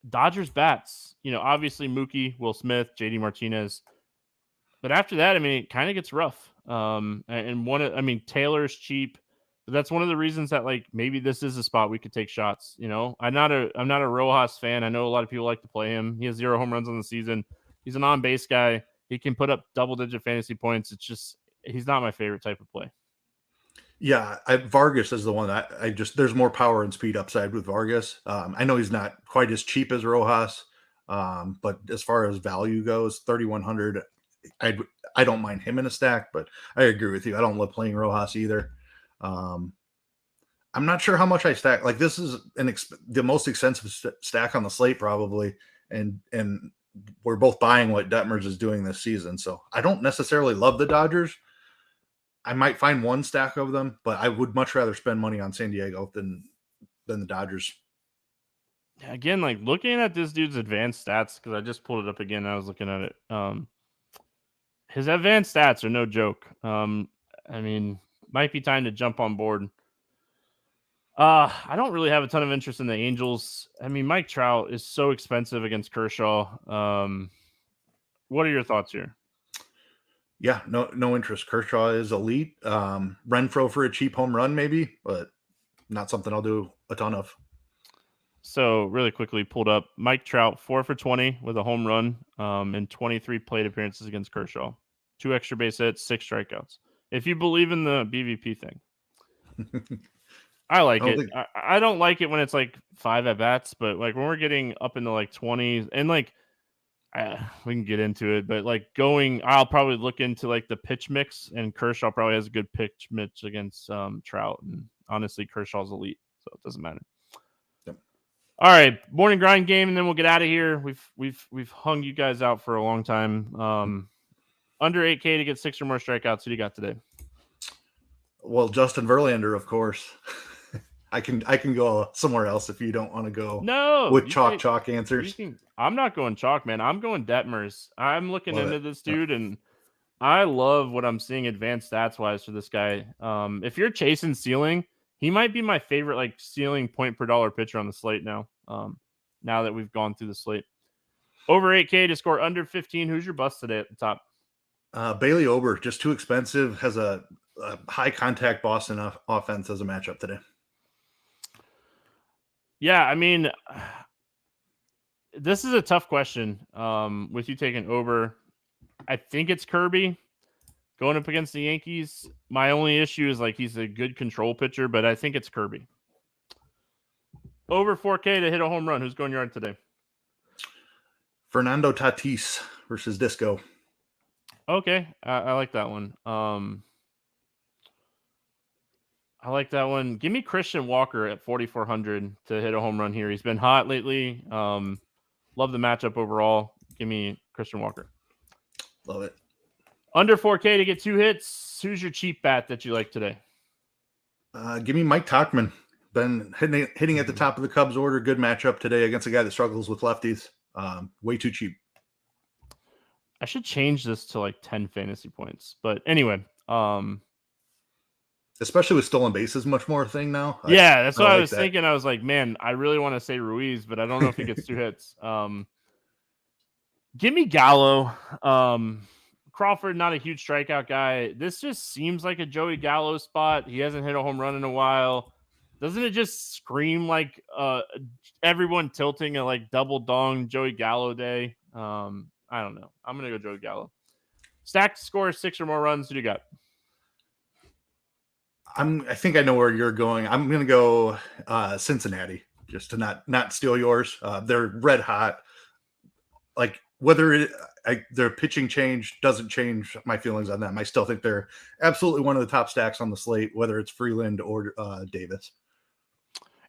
Dodgers bats. Obviously Mookie, Will Smith, JD Martinez. But after that, I mean, it kind of gets rough. Taylor's cheap, but that's one of the reasons that like maybe this is a spot we could take shots. I'm not a Rojas fan. I know a lot of people like to play him. He has 0 home runs on the season. He's an on-base guy. He can put up double-digit fantasy points. It's just he's not my favorite type of play. Yeah, Vargas is the one that there's more power and speed upside with Vargas. I know he's not quite as cheap as Rojas, but as far as value goes, 3,100. I don't mind him in a stack, but I agree with you. I don't love playing Rojas either. I'm not sure how much I stack. Like this is the most expensive stack on the slate probably, and we're both buying what Detmers is doing this season. So I don't necessarily love the Dodgers. I might find one stack of them, but I would much rather spend money on San Diego than the Dodgers. Again, like looking at this dude's advanced stats, because I just pulled it up again. I was looking at it. His advanced stats are no joke. I mean, might be time to jump on board. I don't really have a ton of interest in the Angels. I mean, Mike Trout is so expensive against Kershaw. What are your thoughts here? Yeah, no interest. Kershaw is elite. Renfroe for a cheap home run, maybe, but not something I'll do a ton of. So really quickly pulled up Mike Trout 4 for 20 with a home run and 23 plate appearances against Kershaw. 2 extra base hits, 6 strikeouts. If you believe in the BVP thing, I like it. I don't like it when it's like 5 at bats, but like when we're getting up into like 20s and like we can get into it, but like I'll probably look into like the pitch mix, and Kershaw probably has a good pitch mix against Trout. And honestly, Kershaw's elite, so it doesn't matter. Yep. All right, morning grind game, and then we'll get out of here. We've hung you guys out for a long time. Under 8K to get 6 or more strikeouts. Who do you got today? Well, Justin Verlander, of course. I can go somewhere else if you don't want to go with chalk answers. I'm not going chalk, man. I'm going Detmers. I'm looking into this dude, Yep. and I love what I'm seeing advanced stats wise for this guy. If you're chasing ceiling, he might be my favorite like ceiling point per dollar pitcher on the slate now. Now that we've gone through the slate. Over 8K to score under 15. Who's your bust today at the top? Bailey Ober, just too expensive. Has a high contact Boston offense as a matchup today. Yeah, I mean, this is a tough question. With you taking Ober, I think it's Kirby going up against the Yankees. My only issue is like he's a good control pitcher, but I think it's Kirby. Over 4K to hit a home run. Who's going yard today? Fernando Tatis versus Disco. Okay, I like that one. I like that one. Give me Christian Walker at 4,400 to hit a home run here. He's been hot lately. Love the matchup overall. Give me Christian Walker. Love it. Under 4K to get 2 hits. Who's your cheap bat that you like today? Give me Mike Tauchman. Been hitting at the top of the Cubs order. Good matchup today against a guy that struggles with lefties. Way too cheap. I should change this to like 10 fantasy points. But anyway, especially with stolen bases, much more a thing now. Yeah, that's what I was thinking. I was like, man, I really want to say Ruiz, but I don't know if he gets 2 hits. Give me Gallo. Crawford, not a huge strikeout guy. This just seems like a Joey Gallo spot. He hasn't hit a home run in a while. Doesn't it just scream like everyone tilting a like double dong Joey Gallo day? I don't know. I'm going to go Joey Gallo. Stacked score 6 or more runs. Who do you got? I think I know where you're going. I'm going to go Cincinnati just to not steal yours. They're red hot. Like whether their pitching doesn't change my feelings on them. I still think they're absolutely one of the top stacks on the slate, whether it's Freeland or Davis.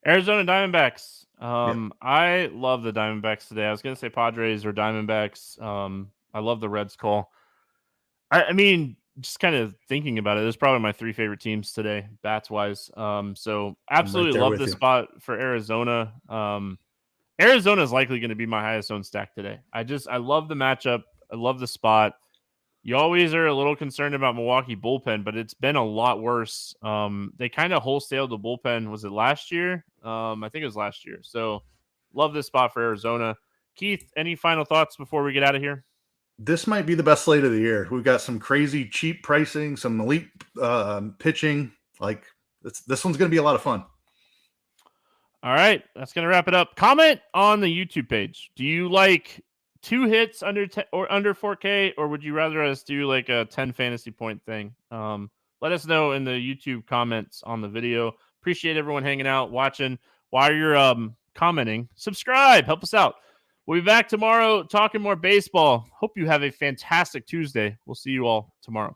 Arizona Diamondbacks. Yep. I love the Diamondbacks today. I was going to say Padres or Diamondbacks. I love the Reds call. I mean, just kind of thinking about it, it's probably my 3 favorite teams today, bats wise. So absolutely love this spot for Arizona. Arizona is likely going to be my highest owned stack today. I love the matchup. I love the spot. You always are a little concerned about Milwaukee bullpen, but it's been a lot worse. They kind of wholesaled the bullpen. Was it last year? I think it was last year. So love this spot for Arizona. Keith, any final thoughts before we get out of here? This might be the best slate of the year. We've got some crazy cheap pricing, some elite pitching. Like this one's going to be a lot of fun. All right, that's going to wrap it up. Comment on the YouTube page. Do you like 2 hits under 4K, or would you rather us do like a 10 fantasy point thing? Let us know in the YouTube comments on the video. Appreciate everyone hanging out, watching. While you're commenting, subscribe. Help us out. We'll be back tomorrow talking more baseball. Hope you have a fantastic Tuesday. We'll see you all tomorrow.